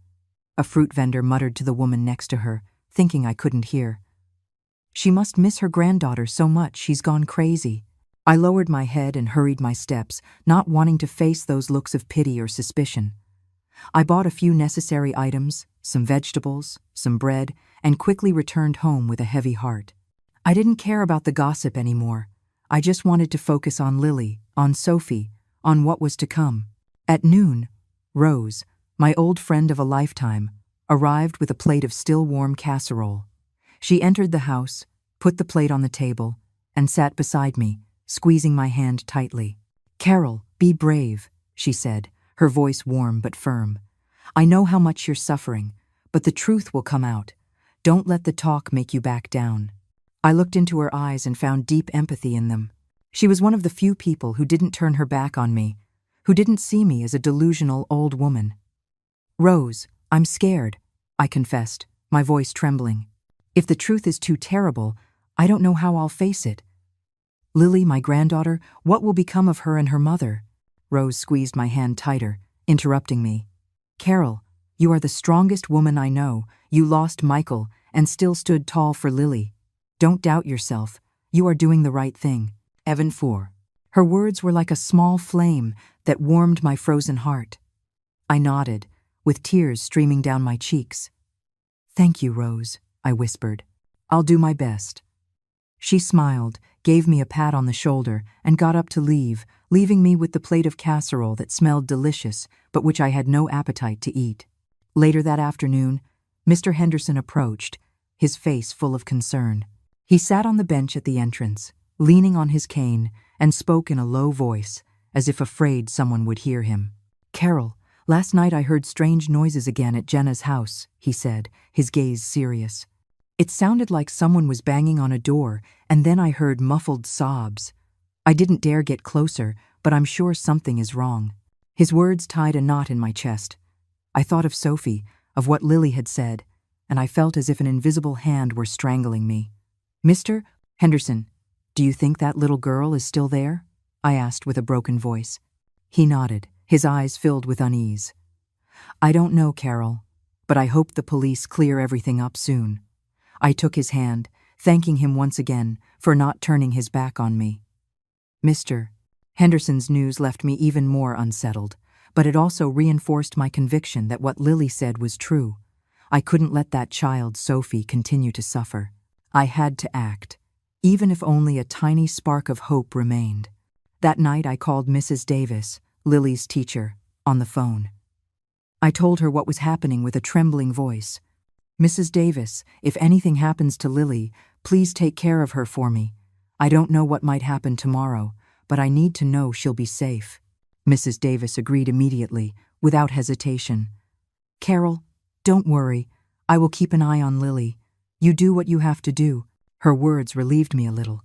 a fruit vendor muttered to the woman next to her, thinking I couldn't hear. She must miss her granddaughter so much she's gone crazy. I lowered my head and hurried my steps, not wanting to face those looks of pity or suspicion. I bought a few necessary items, some vegetables, some bread, and quickly returned home with a heavy heart. I didn't care about the gossip anymore. I just wanted to focus on Lily, on Sophie, on what was to come. At noon, Rose, my old friend of a lifetime, arrived with a plate of still warm casserole. She entered the house, put the plate on the table, and sat beside me, squeezing my hand tightly. "Carol, be brave," she said, her voice warm but firm. "I know how much you're suffering, but the truth will come out. Don't let the talk make you back down." I looked into her eyes and found deep empathy in them. She was one of the few people who didn't turn her back on me, who didn't see me as a delusional old woman. "Rose, I'm scared," I confessed, my voice trembling. "If the truth is too terrible, I don't know how I'll face it. Lily, my granddaughter, what will become of her and her mother?" Rose squeezed my hand tighter, interrupting me. "Carol, you are the strongest woman I know. You lost Michael and still stood tall for Lily. Don't doubt yourself. You are doing the right thing. Evan 4. Her words were like a small flame that warmed my frozen heart. I nodded, with tears streaming down my cheeks. "Thank you, Rose," I whispered. "I'll do my best." She smiled, gave me a pat on the shoulder, and got up to leave, leaving me with the plate of casserole that smelled delicious, but which I had no appetite to eat. Later that afternoon, Mr. Henderson approached, his face full of concern. He sat on the bench at the entrance, leaning on his cane, and spoke in a low voice, as if afraid someone would hear him. "Carol, last night I heard strange noises again at Jenna's house," he said, his gaze serious. "It sounded like someone was banging on a door, and then I heard muffled sobs. I didn't dare get closer, but I'm sure something is wrong." His words tied a knot in my chest. I thought of Sophie, of what Lily had said, and I felt as if an invisible hand were strangling me. "Mr. Henderson, do you think that little girl is still there?" I asked with a broken voice. He nodded, his eyes filled with unease. "I don't know, Carol, but I hope the police clear everything up soon." I took his hand, thanking him once again for not turning his back on me. Mr. Henderson's news left me even more unsettled, but it also reinforced my conviction that what Lily said was true. I couldn't let that child, Sophie, continue to suffer. I had to act, even if only a tiny spark of hope remained. That night I called Mrs. Davis, Lily's teacher, on the phone. I told her what was happening with a trembling voice. "Mrs. Davis, if anything happens to Lily, please take care of her for me. I don't know what might happen tomorrow, but I need to know she'll be safe." Mrs. Davis agreed immediately, without hesitation. "Carol, don't worry. I will keep an eye on Lily. You do what you have to do." Her words relieved me a little,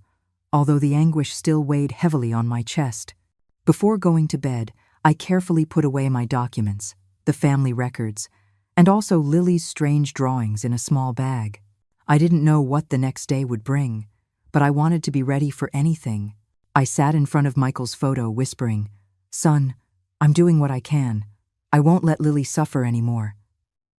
although the anguish still weighed heavily on my chest. Before going to bed, I carefully put away my documents, the family records, and also Lily's strange drawings in a small bag. I didn't know what the next day would bring, but I wanted to be ready for anything. I sat in front of Michael's photo, whispering, "Son, I'm doing what I can. I won't let Lily suffer anymore."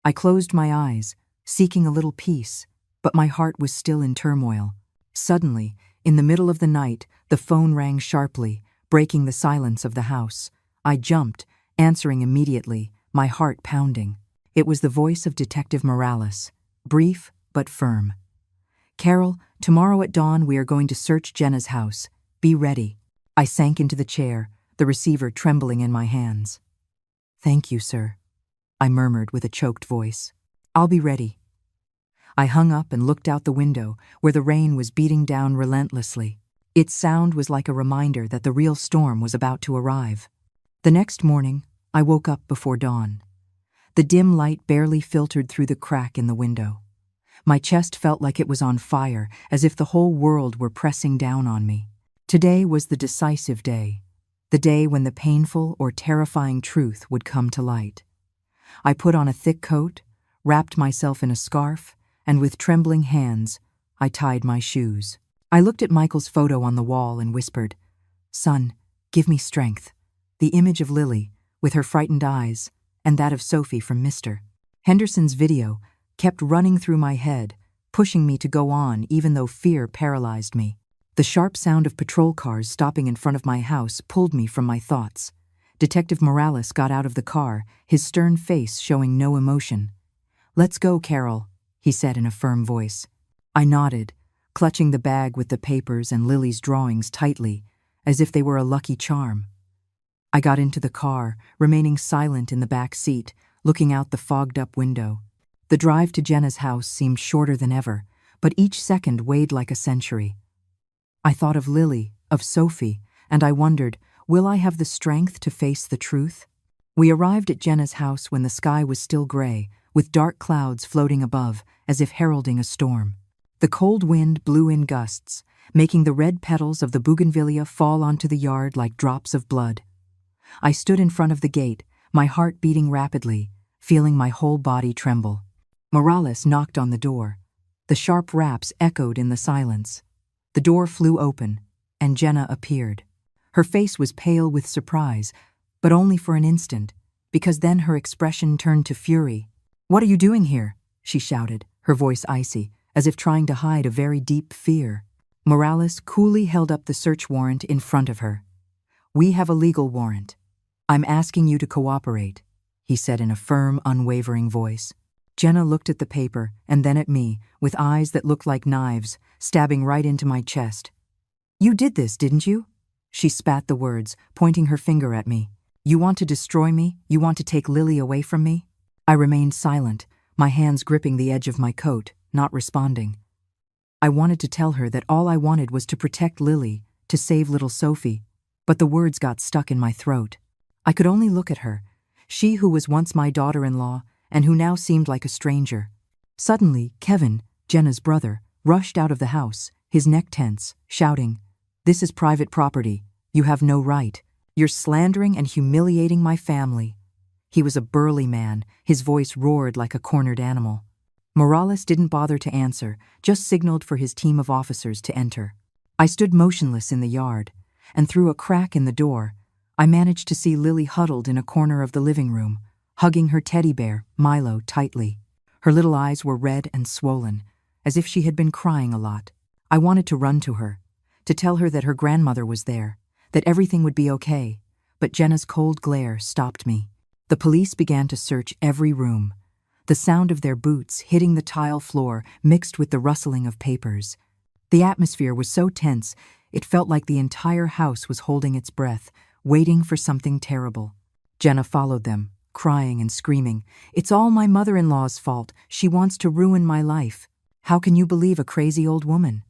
I closed my eyes, seeking a little peace, but my heart was still in turmoil. Suddenly, in the middle of the night, the phone rang sharply, breaking the silence of the house. I jumped, answering immediately, my heart pounding. It was the voice of Detective Morales, brief but firm. "Carol, tomorrow at dawn we are going to search Jenna's house. Be ready." I sank into the chair, the receiver trembling in my hands. "Thank you, sir," I murmured with a choked voice. "I'll be ready." I hung up and looked out the window, where the rain was beating down relentlessly. Its sound was like a reminder that the real storm was about to arrive. The next morning, I woke up before dawn. The dim light barely filtered through the crack in the window. My chest felt like it was on fire, as if the whole world were pressing down on me. Today was the decisive day, the day when the painful or terrifying truth would come to light. I put on a thick coat, wrapped myself in a scarf, and with trembling hands, I tied my shoes. I looked at Michael's photo on the wall and whispered, "Son, give me strength." The image of Lily, with her frightened eyes, and that of Sophie from Mr. Henderson's video kept running through my head, pushing me to go on even though fear paralyzed me. The sharp sound of patrol cars stopping in front of my house pulled me from my thoughts. Detective Morales got out of the car, his stern face showing no emotion. "Let's go, Carol," he said in a firm voice. I nodded, clutching the bag with the papers and Lily's drawings tightly, as if they were a lucky charm. I got into the car, remaining silent in the back seat, looking out the fogged-up window. The drive to Jenna's house seemed shorter than ever, but each second weighed like a century. I thought of Lily, of Sophie, and I wondered, will I have the strength to face the truth? We arrived at Jenna's house when the sky was still gray, with dark clouds floating above, as if heralding a storm. The cold wind blew in gusts, making the red petals of the bougainvillea fall onto the yard like drops of blood. I stood in front of the gate, my heart beating rapidly, feeling my whole body tremble. Morales knocked on the door. The sharp raps echoed in the silence. The door flew open, and Jenna appeared. Her face was pale with surprise, but only for an instant, because then her expression turned to fury. "What are you doing here?" she shouted, her voice icy, as if trying to hide a very deep fear. Morales coolly held up the search warrant in front of her. "We have a legal warrant. I'm asking you to cooperate," he said in a firm, unwavering voice. Jenna looked at the paper and then at me, with eyes that looked like knives, stabbing right into my chest. "You did this, didn't you?" She spat the words, pointing her finger at me. "You want to destroy me? You want to take Lily away from me?" I remained silent, my hands gripping the edge of my coat, not responding. I wanted to tell her that all I wanted was to protect Lily, to save little Sophie, but the words got stuck in my throat. I could only look at her, she who was once my daughter-in-law and who now seemed like a stranger. Suddenly, Kevin, Jenna's brother, rushed out of the house, his neck tense, shouting, "This is private property. You have no right. You're slandering and humiliating my family." He was a burly man, his voice roared like a cornered animal. Morales didn't bother to answer, just signaled for his team of officers to enter. I stood motionless in the yard, and through a crack in the door, I managed to see Lily huddled in a corner of the living room, hugging her teddy bear, Milo, tightly. Her little eyes were red and swollen, as if she had been crying a lot. I wanted to run to her, to tell her that her grandmother was there, that everything would be okay, but Jenna's cold glare stopped me. The police began to search every room. The sound of their boots hitting the tile floor mixed with the rustling of papers. The atmosphere was so tense, it felt like the entire house was holding its breath, waiting for something terrible. Jenna followed them, crying and screaming, "It's all my mother-in-law's fault. She wants to ruin my life. How can you believe a crazy old woman?"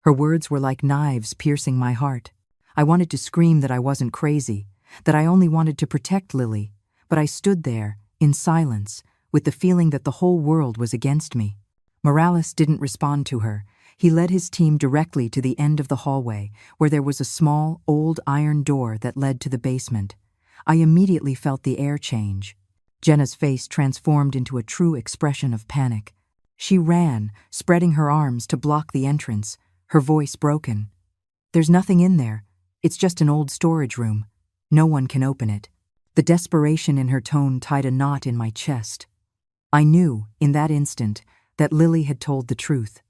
Her words were like knives piercing my heart. I wanted to scream that I wasn't crazy, that I only wanted to protect Lily, but I stood there, in silence, with the feeling that the whole world was against me. Morales didn't respond to her. He led his team directly to the end of the hallway, where there was a small, old iron door that led to the basement. I immediately felt the air change. Jenna's face transformed into a true expression of panic. She ran, spreading her arms to block the entrance, her voice broken. "There's nothing in there. It's just an old storage room. No one can open it." The desperation in her tone tied a knot in my chest. I knew, in that instant, that Lily had told the truth.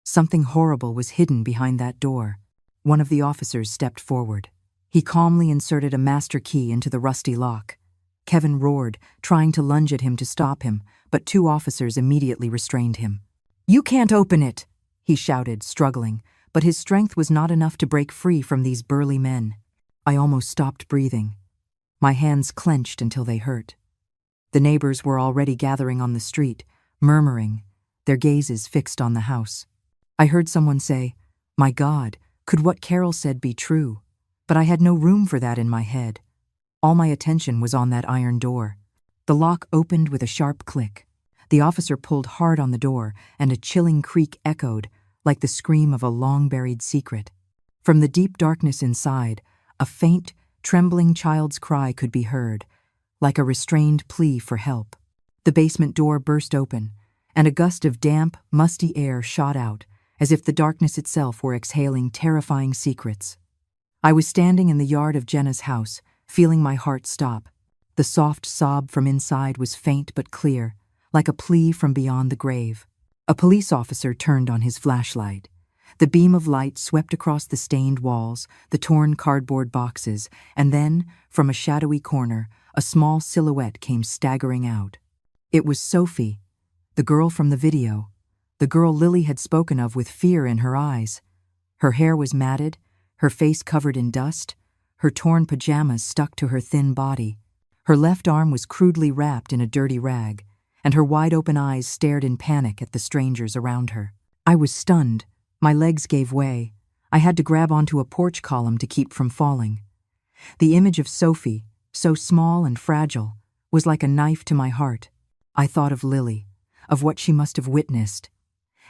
Something horrible was hidden behind that door. One of the officers stepped forward. He calmly inserted a master key into the rusty lock. Kevin roared, trying to lunge at him to stop him, but two officers immediately restrained him. "You can't open it!" he shouted, struggling, but his strength was not enough to break free from these burly men. I almost stopped breathing. My hands clenched until they hurt. The neighbors were already gathering on the street, murmuring, their gazes fixed on the house. I heard someone say, "My God, could what Carol said be true?" But I had no room for that in my head. All my attention was on that iron door. The lock opened with a sharp click. The officer pulled hard on the door, and a chilling creak echoed, like the scream of a long-buried secret. From the deep darkness inside, a faint, trembling child's cry could be heard, like a restrained plea for help. The basement door burst open, and a gust of damp, musty air shot out, as if the darkness itself were exhaling terrifying secrets. I was standing in the yard of Jenna's house, feeling my heart stop. The soft sob from inside was faint but clear, like a plea from beyond the grave. A police officer turned on his flashlight. The beam of light swept across the stained walls, the torn cardboard boxes, and then, from a shadowy corner, a small silhouette came staggering out. It was Sophie, the girl from the video, the girl Lily had spoken of with fear in her eyes. Her hair was matted, her face covered in dust, her torn pajamas stuck to her thin body. Her left arm was crudely wrapped in a dirty rag, and her wide-open eyes stared in panic at the strangers around her. I was stunned. My legs gave way. I had to grab onto a porch column to keep from falling. The image of Sophie, so small and fragile, was like a knife to my heart. I thought of Lily, of what she must have witnessed,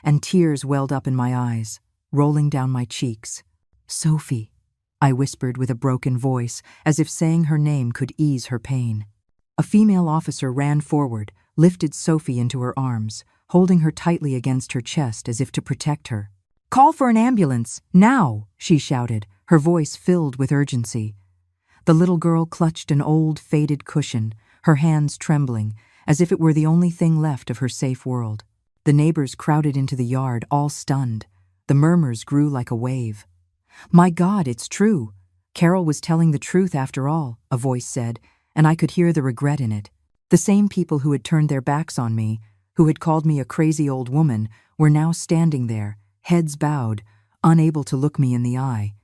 and tears welled up in my eyes, rolling down my cheeks. "Sophie," I whispered with a broken voice, as if saying her name could ease her pain. A female officer ran forward, lifted Sophie into her arms, holding her tightly against her chest as if to protect her. "Call for an ambulance, now!" she shouted, her voice filled with urgency. The little girl clutched an old, faded cushion, her hands trembling, as if it were the only thing left of her safe world. The neighbors crowded into the yard, all stunned. The murmurs grew like a wave. "My God, it's true! Carol was telling the truth after all," a voice said, and I could hear the regret in it. The same people who had turned their backs on me, who had called me a crazy old woman, were now standing there, heads bowed, unable to look me in the eye.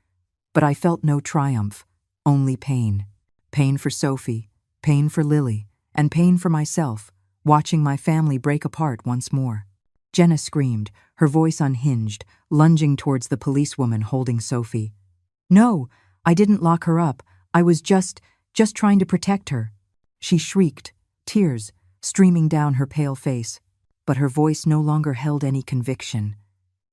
But I felt no triumph, only pain. Pain for Sophie, pain for Lily, and pain for myself, watching my family break apart once more. Jenna screamed, her voice unhinged, lunging towards the policewoman holding Sophie. "No, I didn't lock her up. I was just trying to protect her," she shrieked, tears streaming down her pale face. But her voice no longer held any conviction.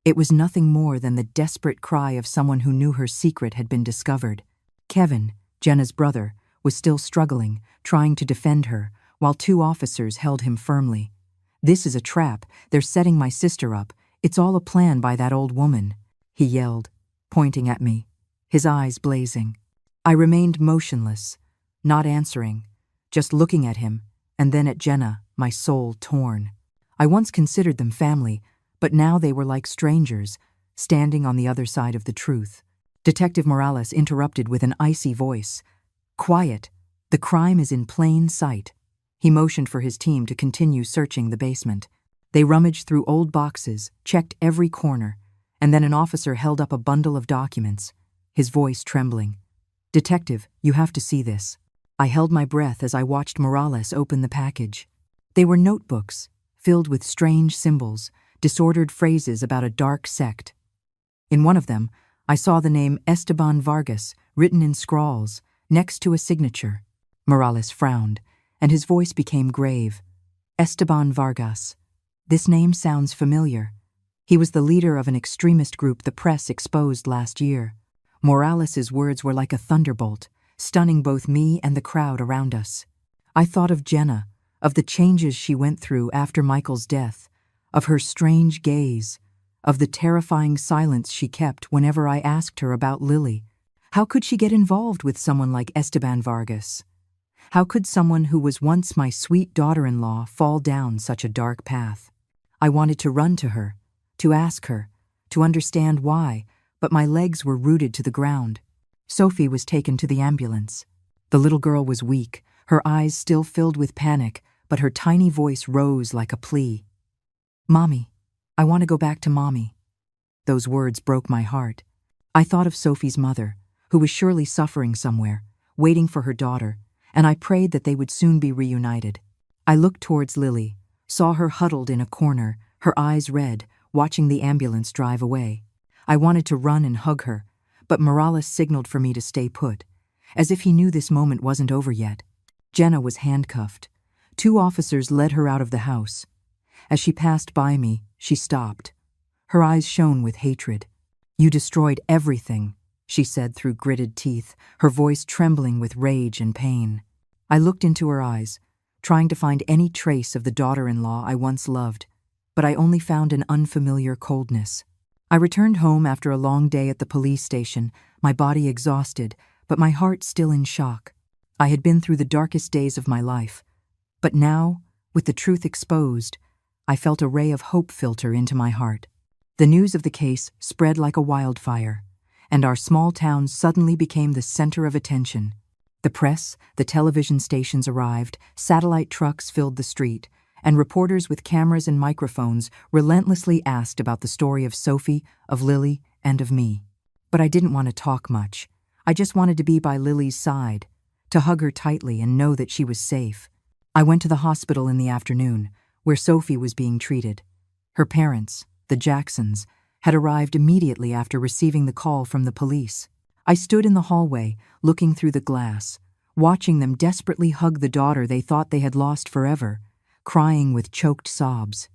It was nothing more than the desperate cry of someone who knew her secret had been discovered. Kevin, Jenna's brother, was still struggling, trying to defend her, while two officers held him firmly. "This is a trap. They're setting my sister up. It's all a plan by that old woman," he yelled, pointing at me, his eyes blazing. I remained motionless, not answering, just looking at him, and then at Jenna, my soul torn. I once considered them family, but now they were like strangers, standing on the other side of the truth. Detective Morales interrupted with an icy voice. "Quiet. The crime is in plain sight." He motioned for his team to continue searching the basement. They rummaged through old boxes, checked every corner, and then an officer held up a bundle of documents, his voice trembling. "Detective, you have to see this." I held my breath as I watched Morales open the package. They were notebooks, filled with strange symbols, disordered phrases about a dark sect. In one of them, I saw the name Esteban Vargas written in scrawls, next to a signature. Morales frowned, and his voice became grave. Esteban Vargas. This name sounds familiar. He was the leader of an extremist group the press exposed last year. Morales's words were like a thunderbolt, stunning both me and the crowd around us. I thought of Jenna, of the changes she went through after Michael's death, of her strange gaze, of the terrifying silence she kept whenever I asked her about Lily. How could she get involved with someone like Esteban Vargas? How could someone who was once my sweet daughter-in-law fall down such a dark path? I wanted to run to her, to ask her, to understand why, but my legs were rooted to the ground. Sophie was taken to the ambulance. The little girl was weak, her eyes still filled with panic, but her tiny voice rose like a plea. "Mommy, I want to go back to Mommy." Those words broke my heart. I thought of Sophie's mother, who was surely suffering somewhere, waiting for her daughter, and I prayed that they would soon be reunited. I looked towards Lily, saw her huddled in a corner, her eyes red, watching the ambulance drive away. I wanted to run and hug her, but Morales signaled for me to stay put, as if he knew this moment wasn't over yet. Jenna was handcuffed. Two officers led her out of the house. As she passed by me, she stopped. Her eyes shone with hatred. "You destroyed everything," she said through gritted teeth, her voice trembling with rage and pain. I looked into her eyes, trying to find any trace of the daughter-in-law I once loved, but I only found an unfamiliar coldness. I returned home after a long day at the police station, my body exhausted, but my heart still in shock. I had been through the darkest days of my life, but now, with the truth exposed, I felt a ray of hope filter into my heart. The news of the case spread like a wildfire, and our small town suddenly became the center of attention. The press, the television stations arrived, satellite trucks filled the street, and reporters with cameras and microphones relentlessly asked about the story of Sophie, of Lily, and of me. But I didn't want to talk much. I just wanted to be by Lily's side, to hug her tightly and know that she was safe. I went to the hospital in the afternoon, where Sophie was being treated. Her parents, the Jacksons, had arrived immediately after receiving the call from the police. I stood in the hallway, looking through the glass, watching them desperately hug the daughter they thought they had lost forever, crying with choked sobs.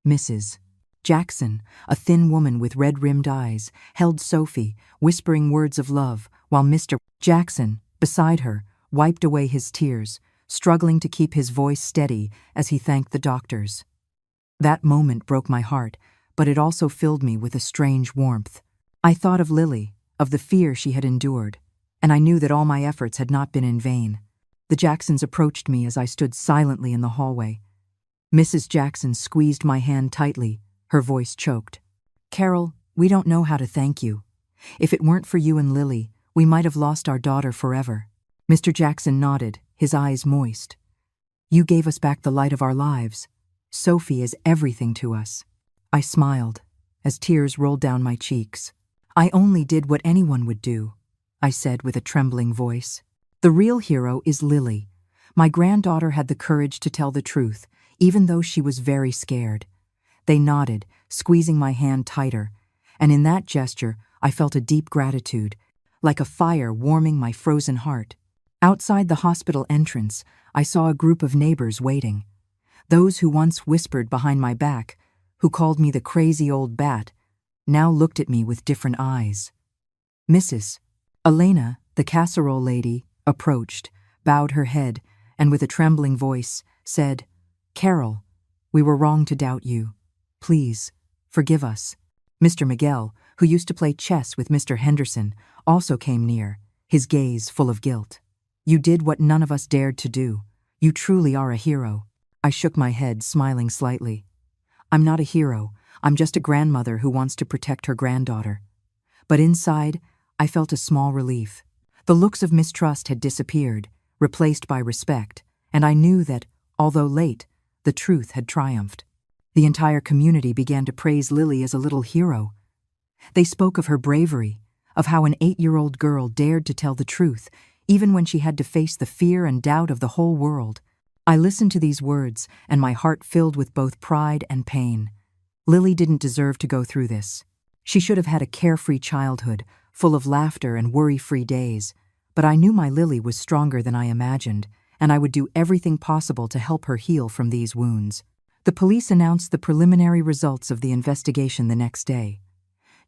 Mrs. Jackson, a thin woman with red-rimmed eyes, held Sophie, whispering words of love, while Mr. Jackson, beside her, wiped away his tears, struggling to keep his voice steady as he thanked the doctors. That moment broke my heart, but it also filled me with a strange warmth. I thought of Lily, of the fear she had endured, and I knew that all my efforts had not been in vain. The Jacksons approached me as I stood silently in the hallway. Mrs. Jackson squeezed my hand tightly, her voice choked. "Carol, we don't know how to thank you. If it weren't for you and Lily, we might have lost our daughter forever." Mr. Jackson nodded, his eyes moist. "You gave us back the light of our lives. Sophie is everything to us." I smiled, as tears rolled down my cheeks. "I only did what anyone would do," I said with a trembling voice. "The real hero is Lily. My granddaughter had the courage to tell the truth, even though she was very scared." They nodded, squeezing my hand tighter, and in that gesture I felt a deep gratitude, like a fire warming my frozen heart. Outside the hospital entrance, I saw a group of neighbors waiting. Those who once whispered behind my back, who called me the crazy old bat, now looked at me with different eyes. Mrs. Elena, the casserole lady, approached, bowed her head, and with a trembling voice said, "Carol, we were wrong to doubt you. Please, forgive us." Mr. Miguel, who used to play chess with Mr. Henderson, also came near, his gaze full of guilt. "You did what none of us dared to do. You truly are a hero." I shook my head, smiling slightly. "I'm not a hero. I'm just a grandmother who wants to protect her granddaughter." But inside, I felt a small relief. The looks of mistrust had disappeared, replaced by respect, and I knew that, although late, the truth had triumphed. The entire community began to praise Lily as a little hero. They spoke of her bravery, of how an 8-year-old girl dared to tell the truth, even when she had to face the fear and doubt of the whole world. I listened to these words, and my heart filled with both pride and pain. Lily didn't deserve to go through this. She should have had a carefree childhood, full of laughter and worry-free days. But I knew my Lily was stronger than I imagined, and I would do everything possible to help her heal from these wounds. The police announced the preliminary results of the investigation the next day.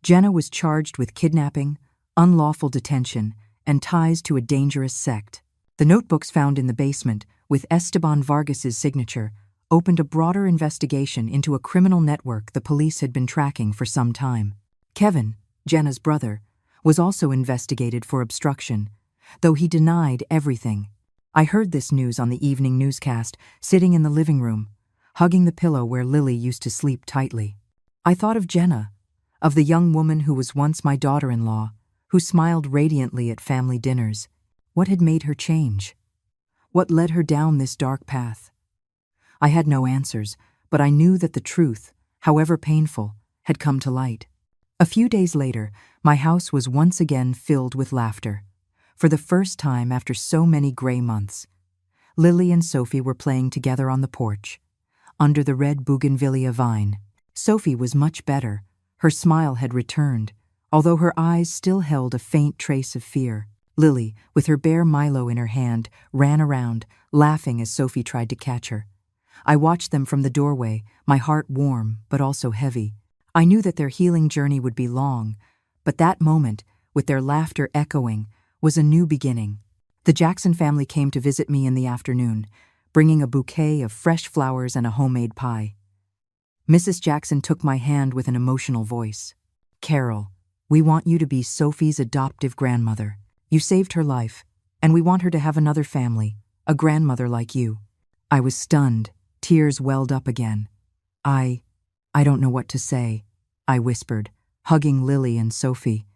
Jenna was charged with kidnapping, unlawful detention, and ties to a dangerous sect. The notebooks found in the basement, with Esteban Vargas's signature, opened a broader investigation into a criminal network the police had been tracking for some time. Kevin, Jenna's brother, was also investigated for obstruction, though he denied everything. I heard this news on the evening newscast, sitting in the living room, hugging the pillow where Lily used to sleep tightly. I thought of Jenna, of the young woman who was once my daughter-in-law, who smiled radiantly at family dinners. What had made her change? What led her down this dark path? I had no answers, but I knew that the truth, however painful, had come to light. A few days later, my house was once again filled with laughter. For the first time after so many gray months, Lily and Sophie were playing together on the porch, under the red bougainvillea vine. Sophie was much better. Her smile had returned, although her eyes still held a faint trace of fear. Lily, with her bare Milo in her hand, ran around, laughing as Sophie tried to catch her. I watched them from the doorway, my heart warm but also heavy. I knew that their healing journey would be long, but that moment, with their laughter echoing, was a new beginning. The Jackson family came to visit me in the afternoon, bringing a bouquet of fresh flowers and a homemade pie. Mrs. Jackson took my hand with an emotional voice. "Carol, we want you to be Sophie's adoptive grandmother. You saved her life, And we want her to have another family, a grandmother like you." I was stunned. Tears welled up again. I don't know what to say," I whispered, hugging Lily and Sophie.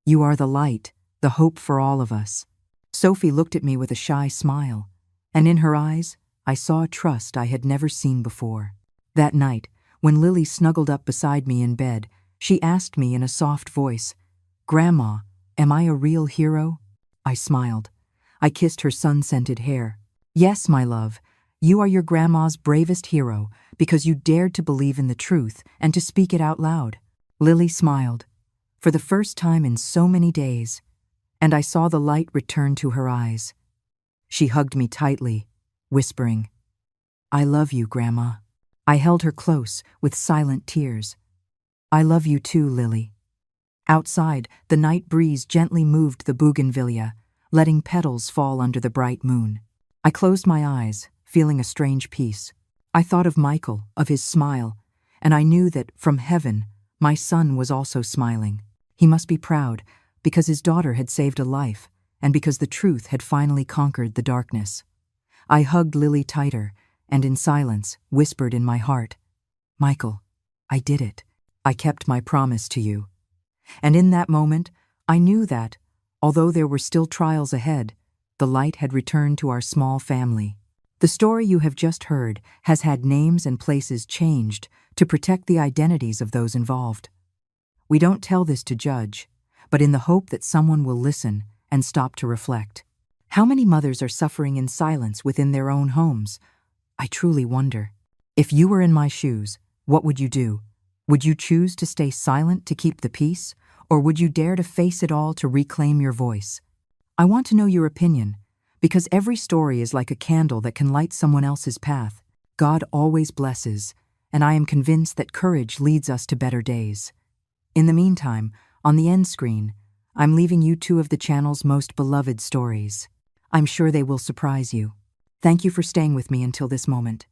"You are the light, the hope for all of us." Sophie looked at me with a shy smile, and in her eyes, I saw a trust I had never seen before. That night, when Lily snuggled up beside me in bed, she asked me in a soft voice, "Grandma, am I a real hero?" I smiled. I kissed her sun-scented hair. "Yes, my love, you are your grandma's bravest hero because you dared to believe in the truth and to speak it out loud." Lily smiled, for the first time in so many days, and I saw the light return to her eyes. She hugged me tightly, whispering, "I love you, Grandma." I held her close with silent tears. "I love you too, Lily." Outside, the night breeze gently moved the bougainvillea, letting petals fall under the bright moon. I closed my eyes, feeling a strange peace. I thought of Michael, of his smile, and I knew that, from heaven, my son was also smiling. He must be proud, because his daughter had saved a life, and because the truth had finally conquered the darkness. I hugged Lily tighter, and in silence, whispered in my heart, "Michael, I did it. I kept my promise to you." And in that moment, I knew that, although there were still trials ahead, the light had returned to our small family. The story you have just heard has had names and places changed to protect the identities of those involved. We don't tell this to judge, but in the hope that someone will listen and stop to reflect. How many mothers are suffering in silence within their own homes? I truly wonder. If you were in my shoes, what would you do? Would you choose to stay silent to keep the peace, or would you dare to face it all to reclaim your voice? I want to know your opinion, because every story is like a candle that can light someone else's path. God always blesses, and I am convinced that courage leads us to better days. In the meantime, on the end screen, I'm leaving you two of the channel's most beloved stories. I'm sure they will surprise you. Thank you for staying with me until this moment.